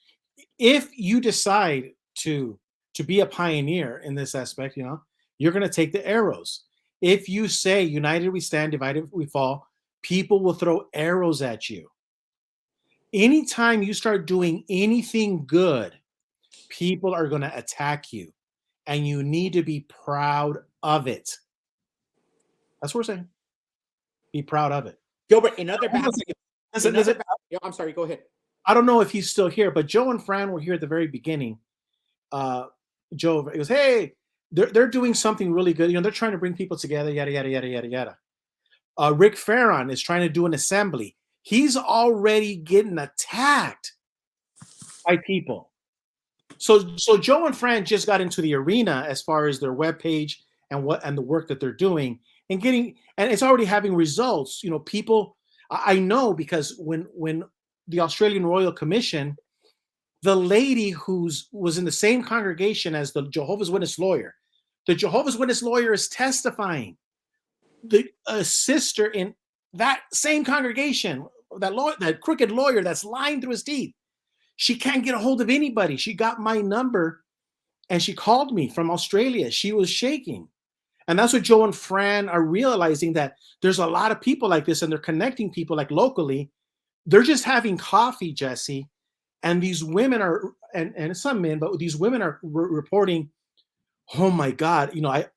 If you decide to be a pioneer in this aspect, you're going to take the arrows. If you say, united we stand, divided we fall, people will throw arrows at you. Anytime you start doing anything good, people are going to attack you. And you need to be proud of it. That's what we're saying. Be proud of it. Gilbert, I'm sorry, go ahead. I don't know if he's still here, but Joe and Fran were here at the very beginning. Joe goes, hey, they're doing something really good. They're trying to bring people together, yada, yada, yada, yada, yada. Rick Farron is trying to do an assembly. He's already getting attacked by people. So Joe and Fran just got into the arena as far as their webpage and the work that they're doing and it's already having results. People, I know, because when the Australian Royal Commission, the lady was in the same congregation as the Jehovah's Witness lawyer, the Jehovah's Witness lawyer is testifying. A sister in that same congregation, that crooked lawyer that's lying through his teeth, she can't get a hold of anybody. She got my number and she called me from Australia. She was shaking. And that's what Joe and Fran are realizing, that there's a lot of people like this, and they're connecting people like locally. They're just having coffee, Jesse. And these women are, and some men, but these women are reporting, oh my God, I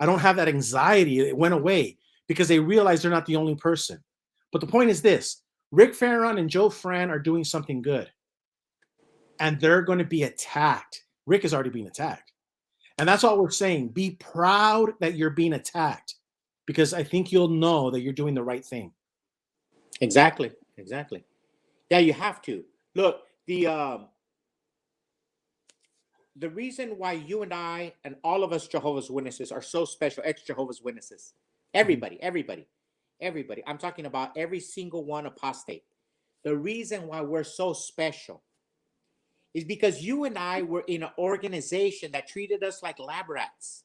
don't have that anxiety. It went away, because they realize they're not the only person. But the point is this: Rick Farron and Joe Fran are doing something good, and they're going to be attacked. Rick is already being attacked. And that's all we're saying. Be proud that you're being attacked, because I think you'll know that you're doing the right thing. Exactly. Yeah, you have to. Look, the reason why you and I and all of us Jehovah's Witnesses are so special, ex-Jehovah's Witnesses, everybody. I'm talking about every single one apostate. The reason why we're so special is because you and I were in an organization that treated us like lab rats.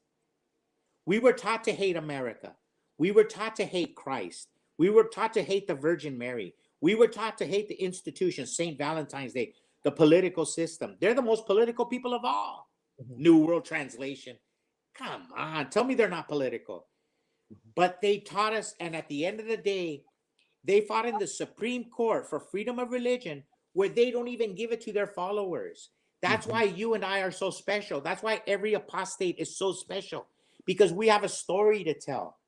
We were taught to hate America. We were taught to hate Christ. We were taught to hate the Virgin Mary. We were taught to hate the institution, St. Valentine's Day, the political system. They're the most political people of all. New World Translation. Come on, tell me they're not political. But they taught us, and at the end of the day, they fought in the Supreme Court for freedom of religion, where they don't even give it to their followers. That's why you and I are so special. That's why every apostate is so special, because we have a story to tell.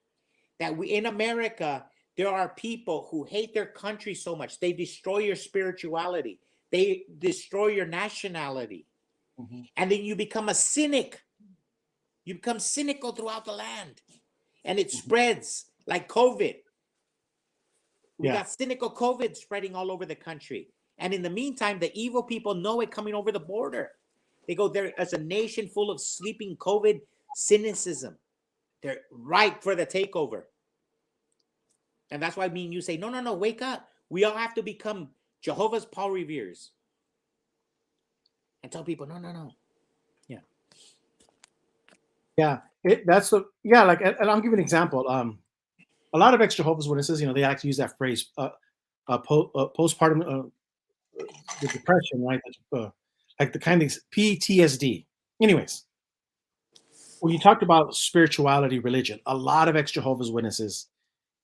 That we, in America, there are people who hate their country so much. They destroy your spirituality. They destroy your nationality. And then you become a cynic. You become cynical throughout the land. And it spreads like COVID. We got cynical COVID spreading all over the country. And in the meantime, the evil people know it coming over the border. They go, there as a nation full of sleeping COVID cynicism. They're ripe for the takeover. And that's why me and you say, no, wake up. We all have to become Jehovah's Paul Reveres. And tell people, no. Yeah. Yeah. And I'll give you an example. A lot of ex-Jehovah's Witnesses, they like to use that phrase, postpartum the depression, right? Like the kind of PTSD. Anyways, when you talked about spirituality, religion, a lot of ex-Jehovah's Witnesses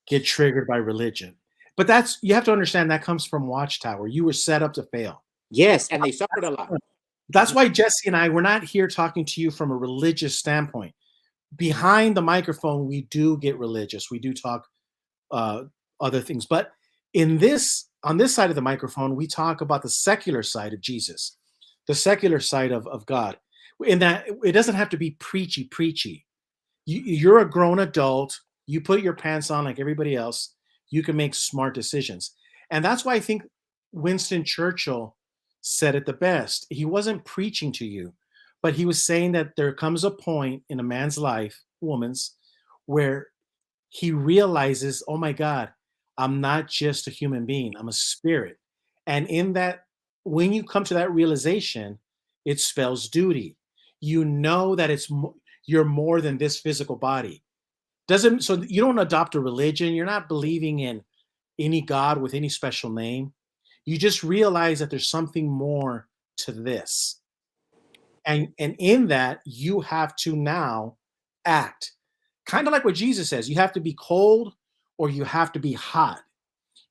get triggered by religion. But you have to understand, that comes from Watchtower. You were set up to fail. Yes, and they suffered a lot. That's why Jesse and I, we're not here talking to you from a religious standpoint. Behind the microphone, we do get religious. We do talk other things. But on this side of the microphone, we talk about the secular side of Jesus, the secular side of God. In that, it doesn't have to be preachy. You're a grown adult. You put your pants on like everybody else. You can make smart decisions. And that's why I think Winston Churchill said it the best. He wasn't preaching to you, but he was saying that there comes a point in a man's life, woman's, where he realizes, oh my God, I'm not just a human being, I'm a spirit. And in that, when you come to that realization, it spells duty. You know that you're more than this physical body. So you don't adopt a religion. You're not believing in any God with any special name. You just realize that there's something more to this. And in that, you have to now act. Kind of like what Jesus says, you have to be cold or you have to be hot.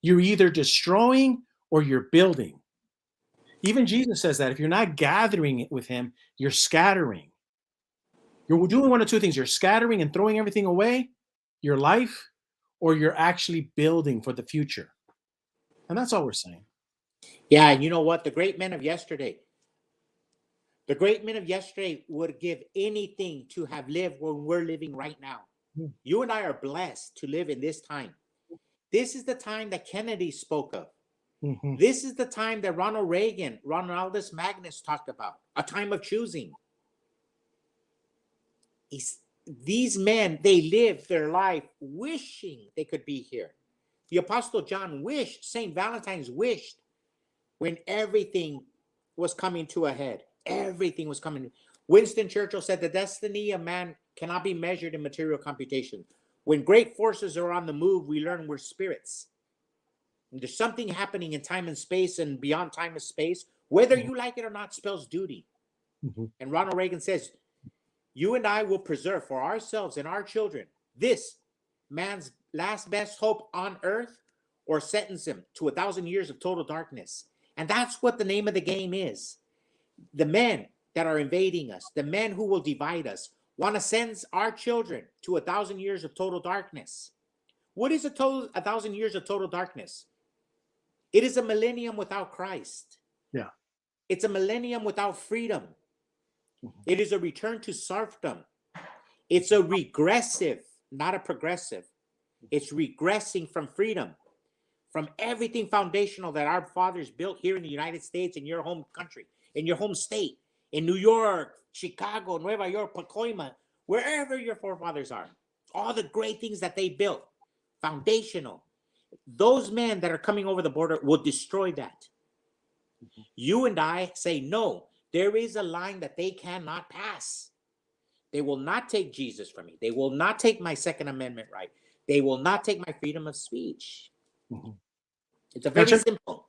You're either destroying or you're building. Even Jesus says that if you're not gathering it with him, you're scattering. You're doing one of two things. You're scattering and throwing everything away, your life, or you're actually building for the future. And that's all we're saying. Yeah, and you know what? The great men of yesterday would give anything to have lived when we're living right now. You and I are blessed to live in this time. This is the time that Kennedy spoke of. This is the time that Ronaldus Magnus talked about, a time of choosing. These men, they lived their life wishing they could be here. The Apostle John wished, St. Valentine's wished, when everything was coming to a head. Everything was coming. Winston Churchill said the destiny of man cannot be measured in material computation. When great forces are on the move, we learn we're spirits. And there's something happening in time and space and beyond time and space. Whether you like it or not spells duty. And Ronald Reagan says, You and I will preserve for ourselves and our children this man's last best hope on earth, or sentence him to 1,000 years of total darkness. And that's what the name of the game is. The men that are invading us, the men who will divide us, want to send our children to 1,000 years of total darkness. What is 1,000 years of total darkness? It is a millennium without Christ. Yeah. It's a millennium without freedom. It is a return to serfdom. It's a regressive, not a progressive. It's regressing from freedom, from everything foundational that our fathers built here in the United States, in your home country, in your home state, in New York, Chicago, Nueva York, Pacoima, wherever your forefathers are. All the great things that they built, foundational. Those men that are coming over the border will destroy that. You and I say, no, there is a line that they cannot pass. They will not take Jesus from me. They will not take my Second Amendment right. They will not take my freedom of speech. It's a very simple.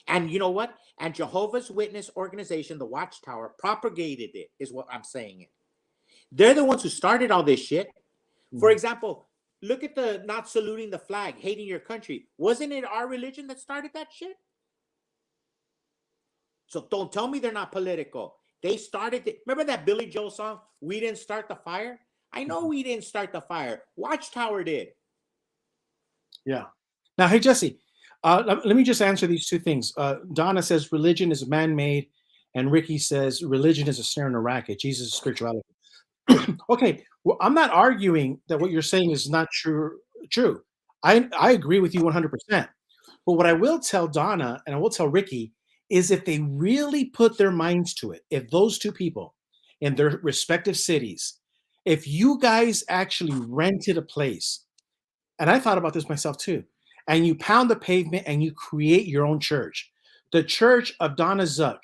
And you know what? And Jehovah's Witness organization, the Watchtower, propagated it, is what I'm saying. They're the ones who started all this shit. For example, look at the not saluting the flag, hating your country. Wasn't it our religion that started that shit? So don't tell me they're not political. They started it. Remember that Billy Joel song, We Didn't Start the Fire? I know we didn't start the fire. Watchtower did. Yeah. Now, hey, Jesse, let me just answer these two things. Donna says religion is man-made, and Ricky says religion is a snare and a racket. Jesus is spirituality. Okay, well, I'm not arguing that what you're saying is not true. I agree with you 100%. But what I will tell Donna and I will tell Ricky is if they really put their minds to it, if those two people in their respective cities, if you guys actually rented a place, and I thought about this myself too, and you pound the pavement and you create your own church, the church of Donna Zuck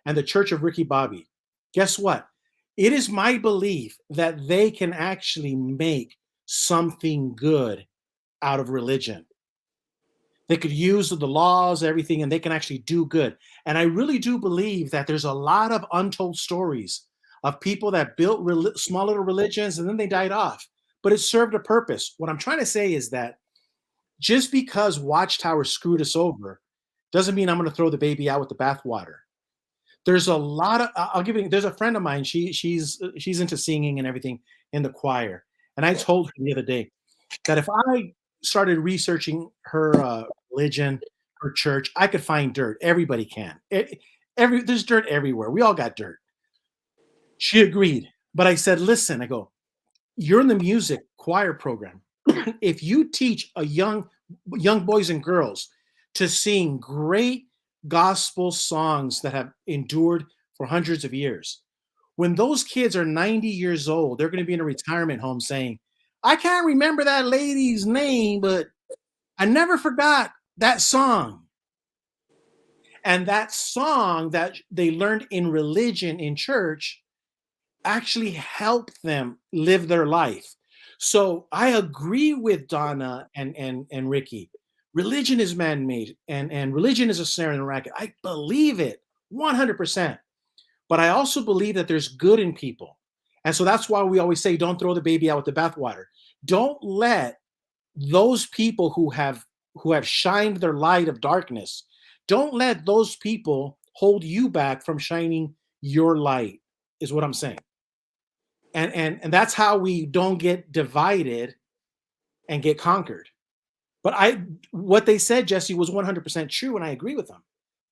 and the church of Ricky Bobby, guess what? It is my belief that they can actually make something good out of religion. They could use the laws, everything, and they can actually do good. And I really do believe that there's a lot of untold stories of people that built small little religions and then they died off, but it served a purpose. What I'm trying to say is that just because Watchtower screwed us over doesn't mean I'm going to throw the baby out with the bathwater. There's a lot of, I'll give you, there's a friend of mine, she's into singing and everything in the choir. And I told her the other day that if I started researching her religion, her church, I could find dirt. Everybody can. There's dirt everywhere. We all got dirt. She agreed. But I said, listen, I go, you're in the music choir program. If you teach a young boys and girls to sing great gospel songs that have endured for hundreds of years, when those kids are 90 years old, they're going to be in a retirement home saying, I can't remember that lady's name, but I never forgot that song. And that song that they learned in religion, in church, actually helped them live their life. So I agree with Donna and Ricky. Religion is man-made, and religion is a snare and a racket. I believe it 100%. But I also believe that there's good in people. And so that's why we always say, don't throw the baby out with the bathwater. Don't let those people who have shined their light of darkness, don't let those people hold you back from shining your light, is what I'm saying. And that's how we don't get divided and get conquered. But what they said, Jesse, was 100% true, and I agree with them.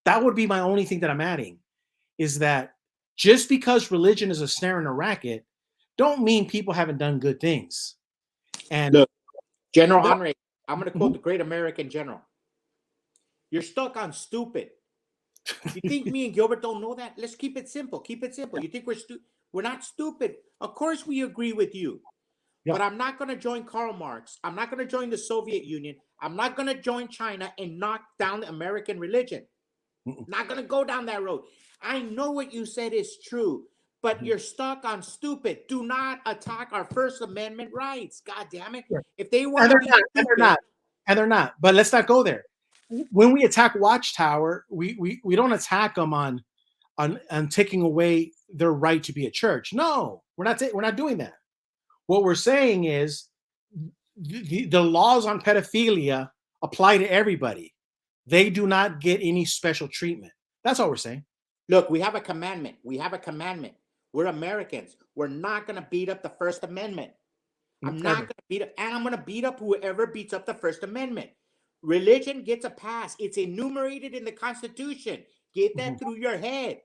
That would be my only thing that I'm adding, is that just because religion is a snare and a racket, don't mean people haven't done good things. And look, General Henry, I'm going to quote the great American general. You're stuck on stupid. You think me and Gilbert don't know that? Let's keep it simple. Keep it simple. You think we're not stupid? Of course we agree with you. Yeah. But I'm not going to join Karl Marx. I'm not going to join the Soviet Union. I'm not going to join China and knock down the American religion. Not going to go down that road. I know what you said is true, but you're stuck on stupid. Do not attack our First Amendment rights. God damn it. Yeah. If they want to be stupid, and they're not. But let's not go there. When we attack Watchtower, we don't attack them on taking away their right to be a church. No, we're not doing that. What we're saying is the laws on pedophilia apply to everybody. They do not get any special treatment. That's all we're saying. Look, we have a commandment. We have a commandment. We're Americans. We're not going to beat up the First Amendment. I'm not going to beat up, and I'm going to beat up whoever beats up the First Amendment. Religion gets a pass. It's enumerated in the Constitution. Get that through your head.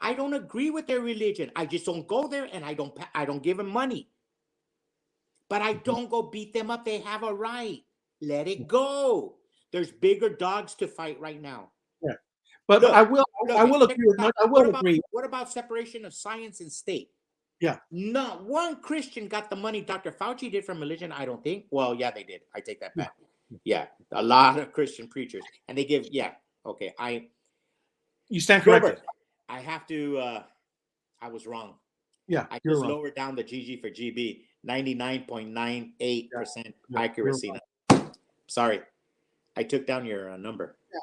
I don't agree with their religion. I just don't go there, and I don't give them money. But I don't go beat them up. They have a right. Let it go. There's bigger dogs to fight right now. Yeah, but look, I will agree. Agree. What about separation of science and state? Yeah. Not one Christian got the money Dr. Fauci did from religion, I don't think. Well, yeah, they did. I take that back. Yeah, a lot of Christian preachers. And they give, okay. You stand corrected. I have to, I was wrong. Yeah, I just lowered down the GG for GB, 99.98% accuracy. Sorry, I took down your number. Yeah.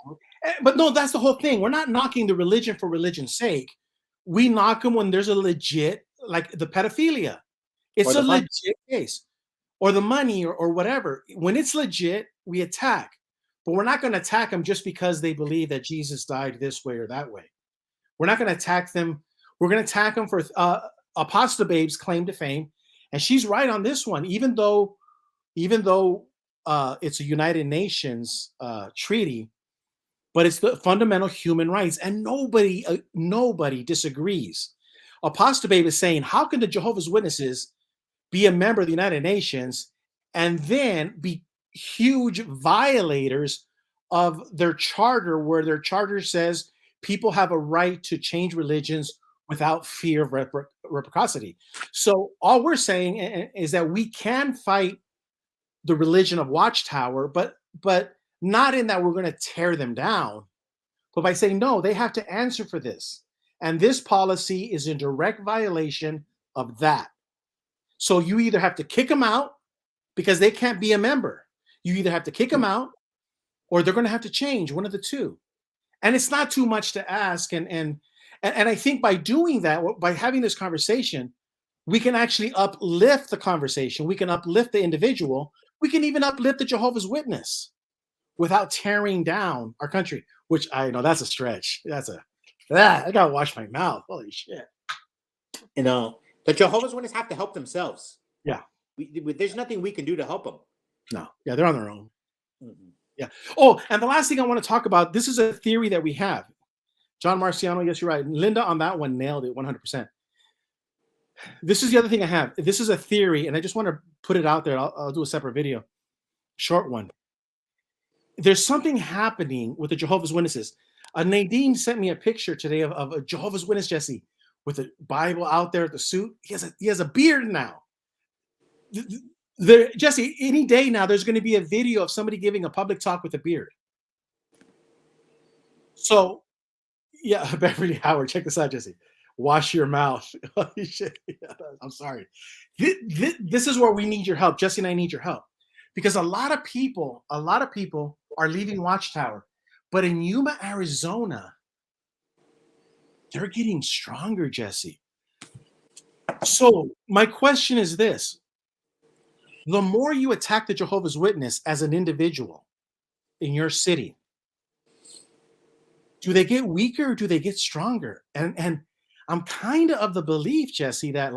But no, that's the whole thing. We're not knocking the religion for religion's sake. We knock them when there's a legit, like the pedophilia. It's a legit case. Or the money or whatever. When it's legit, we attack. But we're not going to attack them just because they believe that Jesus died this way or that way. We're not going to attack them. We're going to attack them for Apostle Babe's claim to fame. And she's right on this one. Even though it's a United Nations treaty, but it's the fundamental human rights. And nobody disagrees. Apostle Babe is saying, how can the Jehovah's Witnesses be a member of the United Nations and then be huge violators of their charter, where their charter says people have a right to change religions without fear of reciprocity. So all we're saying is that we can fight the religion of Watchtower, but not in that we're going to tear them down, but by saying, no, they have to answer for this. And this policy is in direct violation of that. So you either have to kick them out because they can't be a member. You either have to kick them out or they're going to have to change, one of the two. And it's not too much to ask. And I think by doing that, by having this conversation, we can actually uplift the conversation. We can uplift the individual. We can even uplift the Jehovah's Witness without tearing down our country, which I know that's a stretch. I got to wash my mouth. Holy shit. You know, the Jehovah's Witnesses have to help themselves. Yeah. There's nothing we can do to help them. No. Yeah, they're on their own. Mm-hmm. Yeah. Oh, and the last thing I want to talk about, this is a theory that we have. John Marciano, yes, you're right. Linda on that one nailed it 100%. This is the other thing I have. This is a theory, and I just want to put it out there. I'll do a separate video, short one. There's something happening with the Jehovah's Witnesses. Nadine sent me a picture today of a Jehovah's Witness, Jesse, with a Bible out there at the suit. He has a beard now. Jesse, any day now, there's going to be a video of somebody giving a public talk with a beard. So, yeah, Beverly Howard, check this out, Jesse. Wash your mouth. Holy shit. I'm sorry. This is where we need your help. Jesse and I need your help. Because a lot of people are leaving Watchtower. But in Yuma, Arizona, they're getting stronger, Jesse. So my question is this. The more you attack the Jehovah's Witness as an individual in your city, do they get weaker or do they get stronger? And I'm kind of the belief, Jesse, that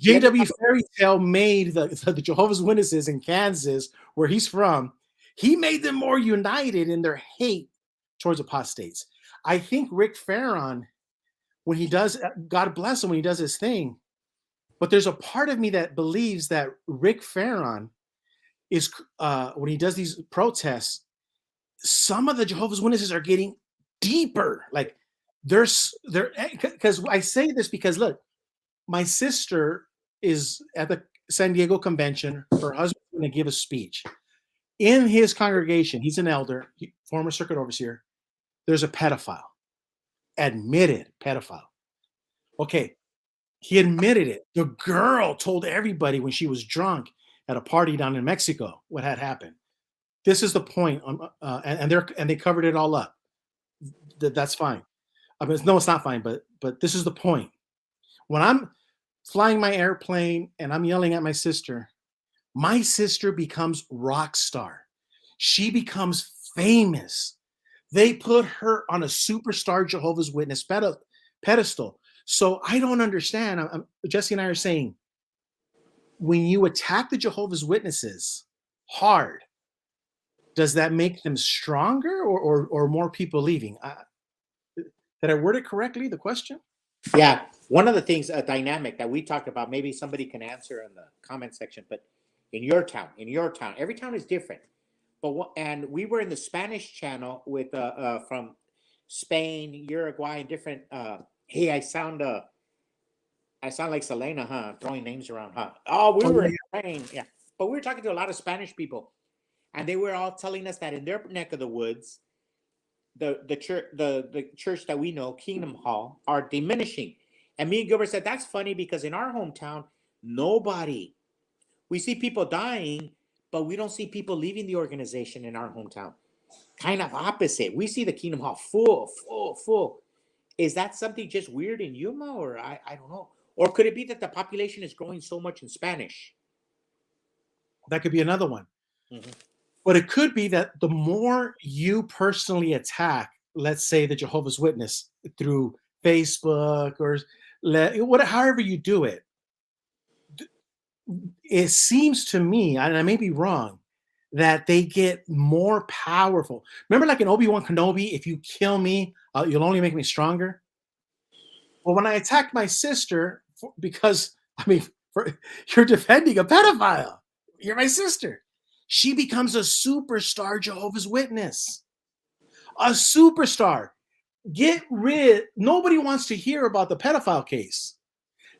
J.W. Fairy Tale made the Jehovah's Witnesses in Kansas, where he's from, he made them more united in their hate towards apostates. I think Rick Farron, when he does, God bless him when he does his thing, but there's a part of me that believes that Rick Farron is, when he does these protests, some of the Jehovah's Witnesses are getting deeper. Like they're because I say this because look, my sister is at the San Diego convention. Her husband's going to give a speech. In his congregation, he's an elder, former circuit overseer. There's a pedophile, admitted pedophile. Okay, he admitted it. The girl told everybody when she was drunk at a party down in Mexico what had happened. This is the point, and they covered it all up. That's fine. I mean, no, it's not fine, but this is the point. When I'm flying my airplane and I'm yelling at my sister becomes rock star. She becomes famous. They put her on a superstar Jehovah's Witness pedestal. So I don't understand. Jesse and I are saying, when you attack the Jehovah's Witnesses hard, does that make them stronger or more people leaving? Did I word it correctly, the question? Yeah. One of the things, a dynamic that we talked about, maybe somebody can answer in the comment section, but in your town, every town is different. But and we were in the Spanish channel with from Spain, Uruguay, and different. Hey, I sound like Selena, huh? Throwing names around, huh? Oh, we were in Spain, yeah. But we were talking to a lot of Spanish people, and they were all telling us that in their neck of the woods, the church that we know, Kingdom Hall, are diminishing. And me and Gilbert said that's funny because in our hometown, we see people dying, but we don't see people leaving the organization in our hometown. Kind of opposite. We see the Kingdom Hall full. Is that something just weird in Yuma, or I don't know? Or could it be that the population is growing so much in Spanish? That could be another one. Mm-hmm. But it could be that the more you personally attack, let's say the Jehovah's Witness through Facebook or however you do it, it seems to me, and I may be wrong, that they get more powerful. Remember, like in Obi-Wan Kenobi, if you kill me, you'll only make me stronger. Well, when I attacked my sister, because you're defending a pedophile, you're my sister. She becomes a superstar Jehovah's Witness. A superstar. Nobody wants to hear about the pedophile case.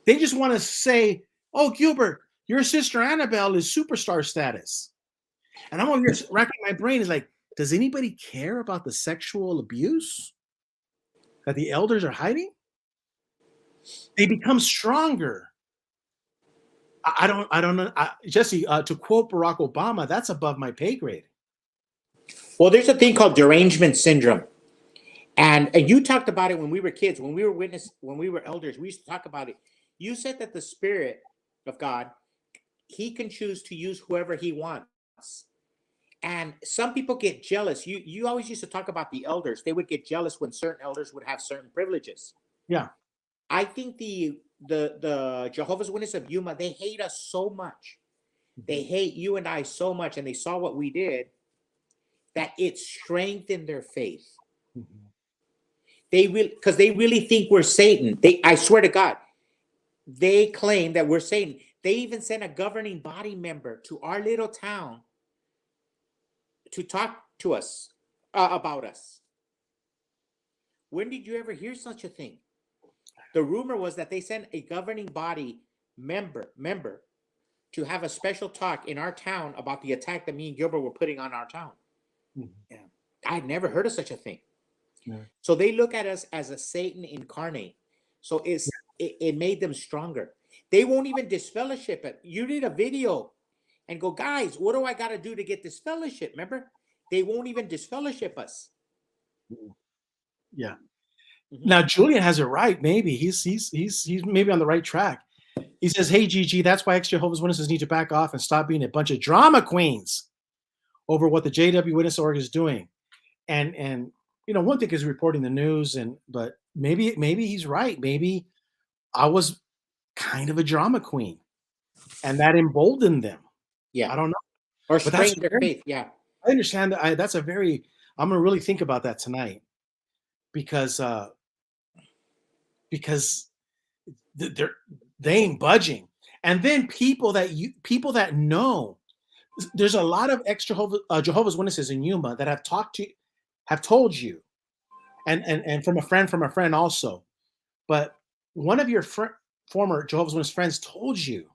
They just want to say, oh, Gilbert, your sister Annabelle is superstar status. And I'm over here racking my brain. Is like, does anybody care about the sexual abuse that the elders are hiding? They become stronger. I don't know. Jesse, to quote Barack Obama, that's above my pay grade. Well, there's a thing called derangement syndrome. And you talked about it when we were kids, when we were elders, we used to talk about it. You said that the Spirit of God, he can choose to use whoever he wants. And some people get jealous. You always used to talk about the elders. They would get jealous when certain elders would have certain privileges. Yeah. I think the Jehovah's Witness of Yuma, they hate us so much. They hate you and I so much, and they saw what we did, that it strengthened their faith. Mm-hmm. Because they really think we're Satan. I swear to God, they claim that we're Satan. They even sent a governing body member to our little town to talk to us about us. When did you ever hear such a thing? The rumor was that they sent a governing body member to have a special talk in our town about the attack that me and Gilbert were putting on our town. Mm-hmm. Yeah. I'd never heard of such a thing. Yeah. So they look at us as a Satan incarnate. So it made them stronger. They won't even disfellowship it. You did a video and go, guys, what do I got to do to get this fellowship? Remember, they won't even disfellowship us. Yeah. Mm-hmm. Now Julian has it right. Maybe he's maybe on the right track. He says, "Hey Gigi, that's why ex-Jehovah's Witnesses need to back off and stop being a bunch of drama queens over what the JW Witness org is doing." And one thing is reporting the news, but maybe he's right. Maybe I was kind of a drama queen, and that emboldened them. Yeah, I don't know. Or strained their faith. Yeah, I understand that. That's I'm gonna really think about that tonight, because they ain't budging. And then people that know, there's a lot of Jehovah's Witnesses in Yuma that have told you, and from a friend also. But one of your former Jehovah's Witness friends told you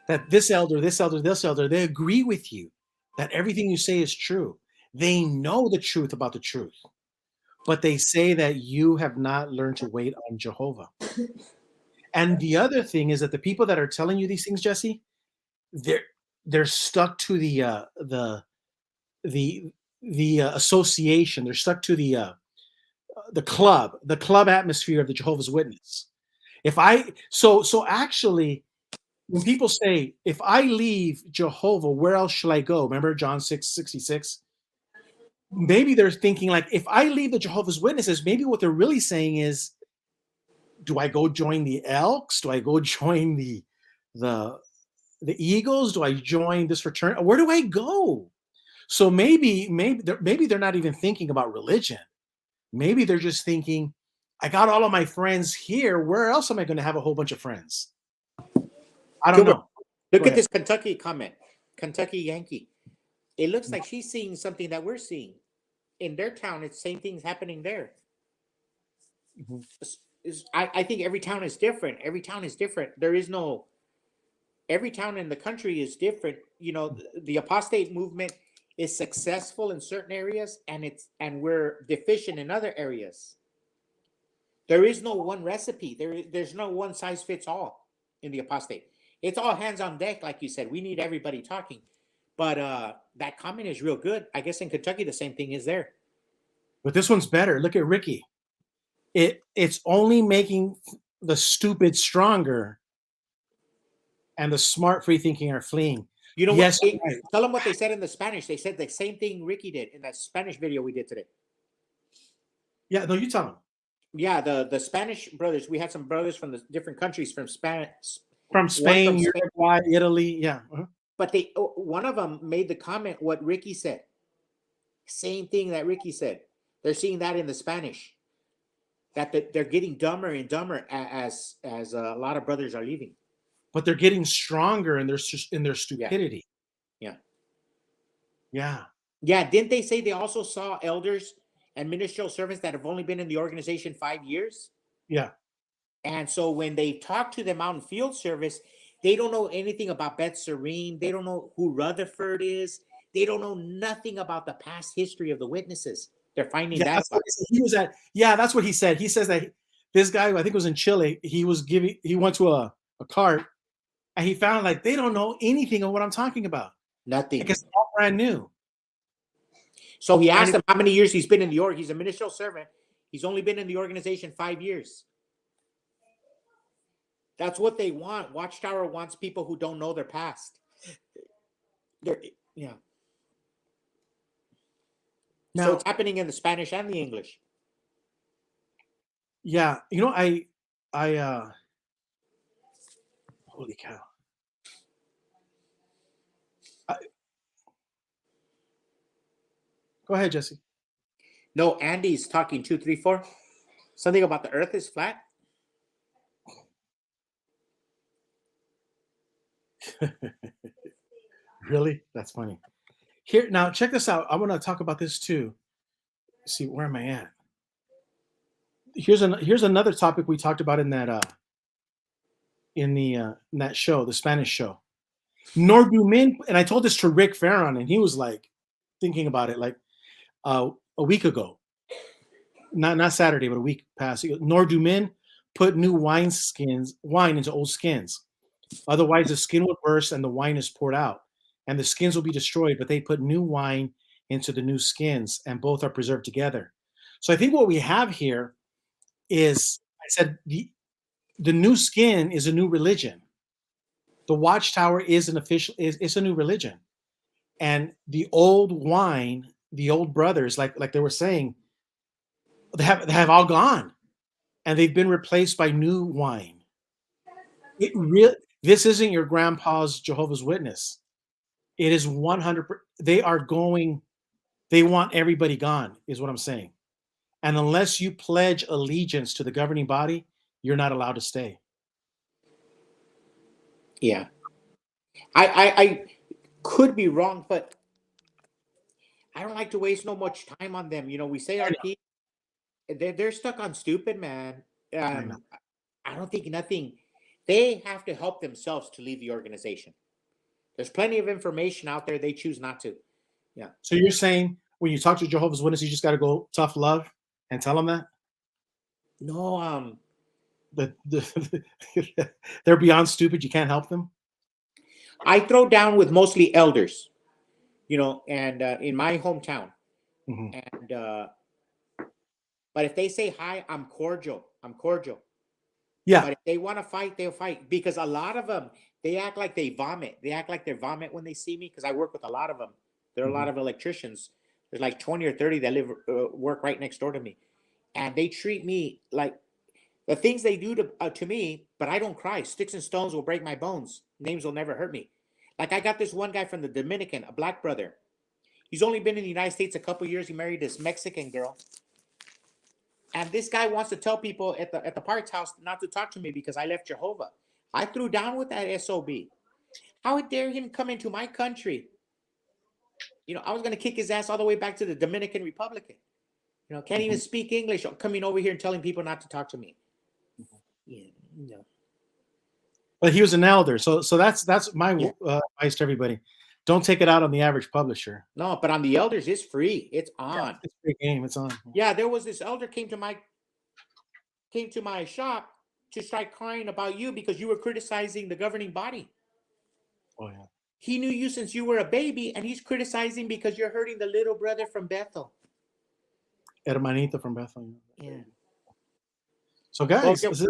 that this elder, they agree with you that everything you say is true. They know the truth about the truth, but they say that you have not learned to wait on Jehovah. And the other thing is that the people that are telling you these things, Jesse, they're stuck to the association. They're stuck to club atmosphere of the Jehovah's Witness. If I so actually, when people say, if I leave Jehovah, where else shall I go? Remember John 6:66? Maybe they're thinking like, if I leave the Jehovah's Witnesses, maybe what they're really saying is, do I go join the Elks? Do I go join the Eagles? Do I join this fraternity? Where do I go? So maybe they're not even thinking about religion. Maybe they're just thinking, I got all of my friends here. Where else am I going to have a whole bunch of friends? I don't know. Look at this Kentucky comment. Kentucky Yankee. It looks like she's seeing something that we're seeing. In their town, it's same things happening there. Mhm. I think every town is different. Every town is different. Every town in the country is different. You know, the apostate movement is successful in certain areas, and we're deficient in other areas. There is no one recipe. There's no one size fits all in the apostate. It's all hands on deck, like you said. We need everybody talking. But that comment is real good. I guess in Kentucky, the same thing is there. But this one's better. Look at Ricky. It's only making the stupid stronger, and the smart, free thinking are fleeing. You know yes, what? right. Tell them what they said in the Spanish. They said the same thing Ricky did in that Spanish video we did today. Yeah, no, you tell them. Yeah, the Spanish brothers. We had some brothers from the different countries from Spain, Uruguay, Italy. Yeah. Uh-huh. But one of them made the comment what Ricky said. Same thing that Ricky said. They're seeing that in the Spanish. That they're getting dumber and dumber as a lot of brothers are leaving. But they're getting stronger in their stupidity. Yeah. Didn't they say they also saw elders and ministerial servants that have only been in the organization 5 years? Yeah. And so when they talk to them out in field service, they don't know anything about Beth Serene. They don't know who Rutherford is. They don't know nothing about the past history of the witnesses. They're finding that. That's what he said. He says that this guy, I think it was in Chile, he went to a cart, and he found like they don't know anything of what I'm talking about. Nothing. Because it's all brand new. So he asked him how many years he's been in the org. He's a ministerial servant. He's only been in the organization 5 years. That's what they want. Watchtower wants people who don't know their past. Yeah. Now, so it's happening in the Spanish and the English. Yeah. You know, I holy cow. Go ahead, Jesse. No, Andy's talking 2, 3, 4. Something about the earth is flat. Really? That's funny. Here, now check this out. I want to talk about this too. Let's see, where am I at? Here's another topic we talked about in that in that show, the Spanish show. Nordumin, and I told this to Rick Farron, and he was like thinking about it like a week ago. Not Saturday, but a week past. Nordumin put new wine into old skins. Otherwise, the skin would burst and the wine is poured out, and the skins will be destroyed. But they put new wine into the new skins, and both are preserved together. So I think what we have here is, I said, the new skin is a new religion. The Watchtower is it's a new religion, and the old wine, the old brothers, like they were saying, they have all gone, and they've been replaced by new wine. This isn't your grandpa's Jehovah's Witness. It is 100%. They want everybody gone, is what I'm saying. And unless you pledge allegiance to the governing body, you're not allowed to stay. Yeah. I could be wrong, but I don't like to waste no much time on them. You know, we say our piece. They're stuck on stupid, man. I don't think nothing. They have to help themselves to leave the organization. There's plenty of information out there. They choose not to. Yeah. So you're saying when you talk to Jehovah's Witnesses, you just got to go tough love and tell them that? No. They're beyond stupid. You can't help them? I throw down with mostly elders, you know, and in my hometown. Mm-hmm. And But if they say hi, I'm cordial. I'm cordial. Yeah. But if they want to fight, they'll fight. Because a lot of them, they act like they vomit. They act like they vomit when they see me. Because I work with a lot of them. There are a lot of electricians. There's like 20 or 30 that work right next door to me, and they treat me like the things they do to me. But I don't cry. Sticks and stones will break my bones. Names will never hurt me. Like I got this one guy from the Dominican, a black brother. He's only been in the United States a couple years. He married this Mexican girl. And this guy wants to tell people at the Parks house not to talk to me because I left Jehovah. I threw down with that SOB. How dare him come into my country? I was going to kick his ass all the way back to the Dominican Republic. Can't even speak English, coming over here and telling people not to talk to me. Yeah. But he was an elder, so that's my advice to everybody. Don't take it out on the average publisher. No, but on the elders, it's free. It's on. Yeah, it's a free game. It's on. Yeah, there was this elder came to my shop to start crying about you because you were criticizing the governing body. Oh yeah. He knew you since you were a baby, and he's criticizing because you're hurting the little brother from Bethel. Hermanito from Bethel. Yeah. So guys, it's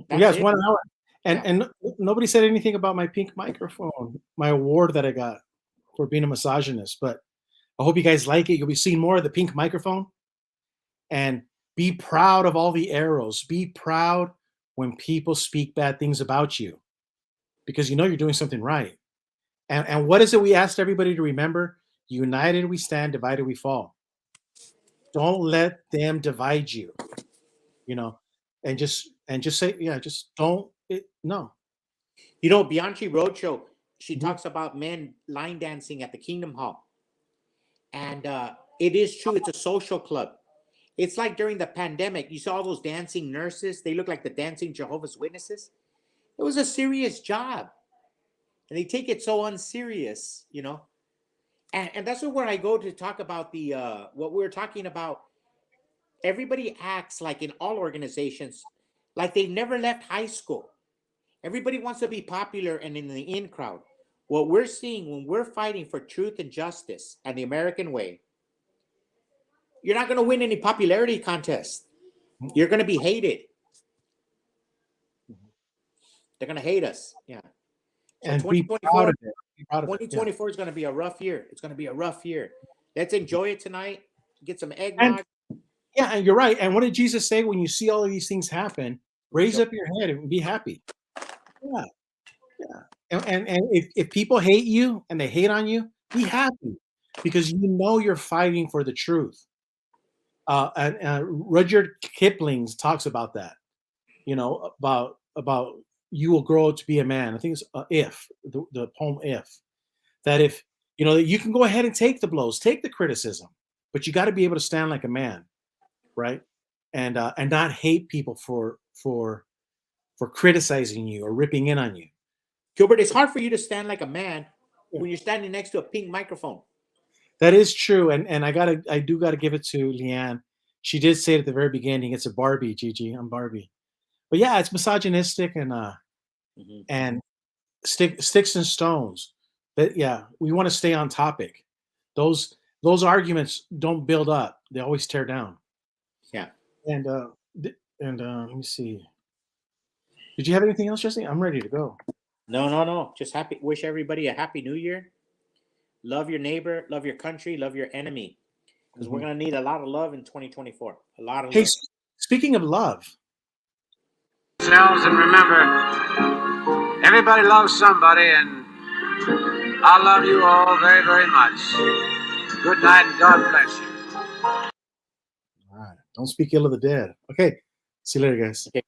1 hour. And nobody said anything about my pink microphone, my award that I got for being a misogynist. But I hope you guys like it. You'll be seeing more of the pink microphone. And be proud of all the arrows. Be proud when people speak bad things about you, because you're doing something right. And what is it we asked everybody to remember? United we stand, divided we fall. Don't let them divide you. And just say, just don't. No. Bianchi Roadshow, she talks about men line dancing at the Kingdom Hall. And it is true. It's a social club. It's like during the pandemic, you saw all those dancing nurses. They look like the dancing Jehovah's Witnesses. It was a serious job. And they take it so unserious, And that's where I go to talk about what we're talking about. Everybody acts like in all organizations, like they've never left high school. Everybody wants to be popular and in the in crowd. What we're seeing when we're fighting for truth and justice and the American way, you're not going to win any popularity contest. You're going to be hated. They're going to hate us. Yeah. So and be proud of it. 2024 is going to be a rough year. It's going to be a rough year. Let's enjoy it tonight. Get some eggnog. And you're right. And what did Jesus say when you see all of these things happen? Raise up your head and be happy. Yeah. And if people hate you and they hate on you, be happy, because you're fighting for the truth. And Rudyard Kipling talks about that. About you will grow to be a man. I think it's the poem If. That if that you can go ahead and take the blows, take the criticism, but you got to be able to stand like a man, right? And not hate people for criticizing you or ripping in on you. Gilbert, it's hard for you to stand like a man when you're standing next to a pink microphone. That is true, and I do gotta give it to Leanne. She did say it at the very beginning. It's a Barbie, Gigi. I'm Barbie. But yeah, it's misogynistic and sticks and stones. But yeah, we want to stay on topic. Those arguments don't build up; they always tear down. Yeah. And let me see. Did you have anything else, Jesse? I'm ready to go. No. Just wish everybody a happy new year. Love your neighbor, love your country, love your enemy. Because we're going to need a lot of love in 2024. A lot of love. Speaking of love. Yourselves, and remember, everybody loves somebody, and I love you all very, very much. Good night, and God bless you. All right. Don't speak ill of the dead. Okay. See you later, guys. Okay.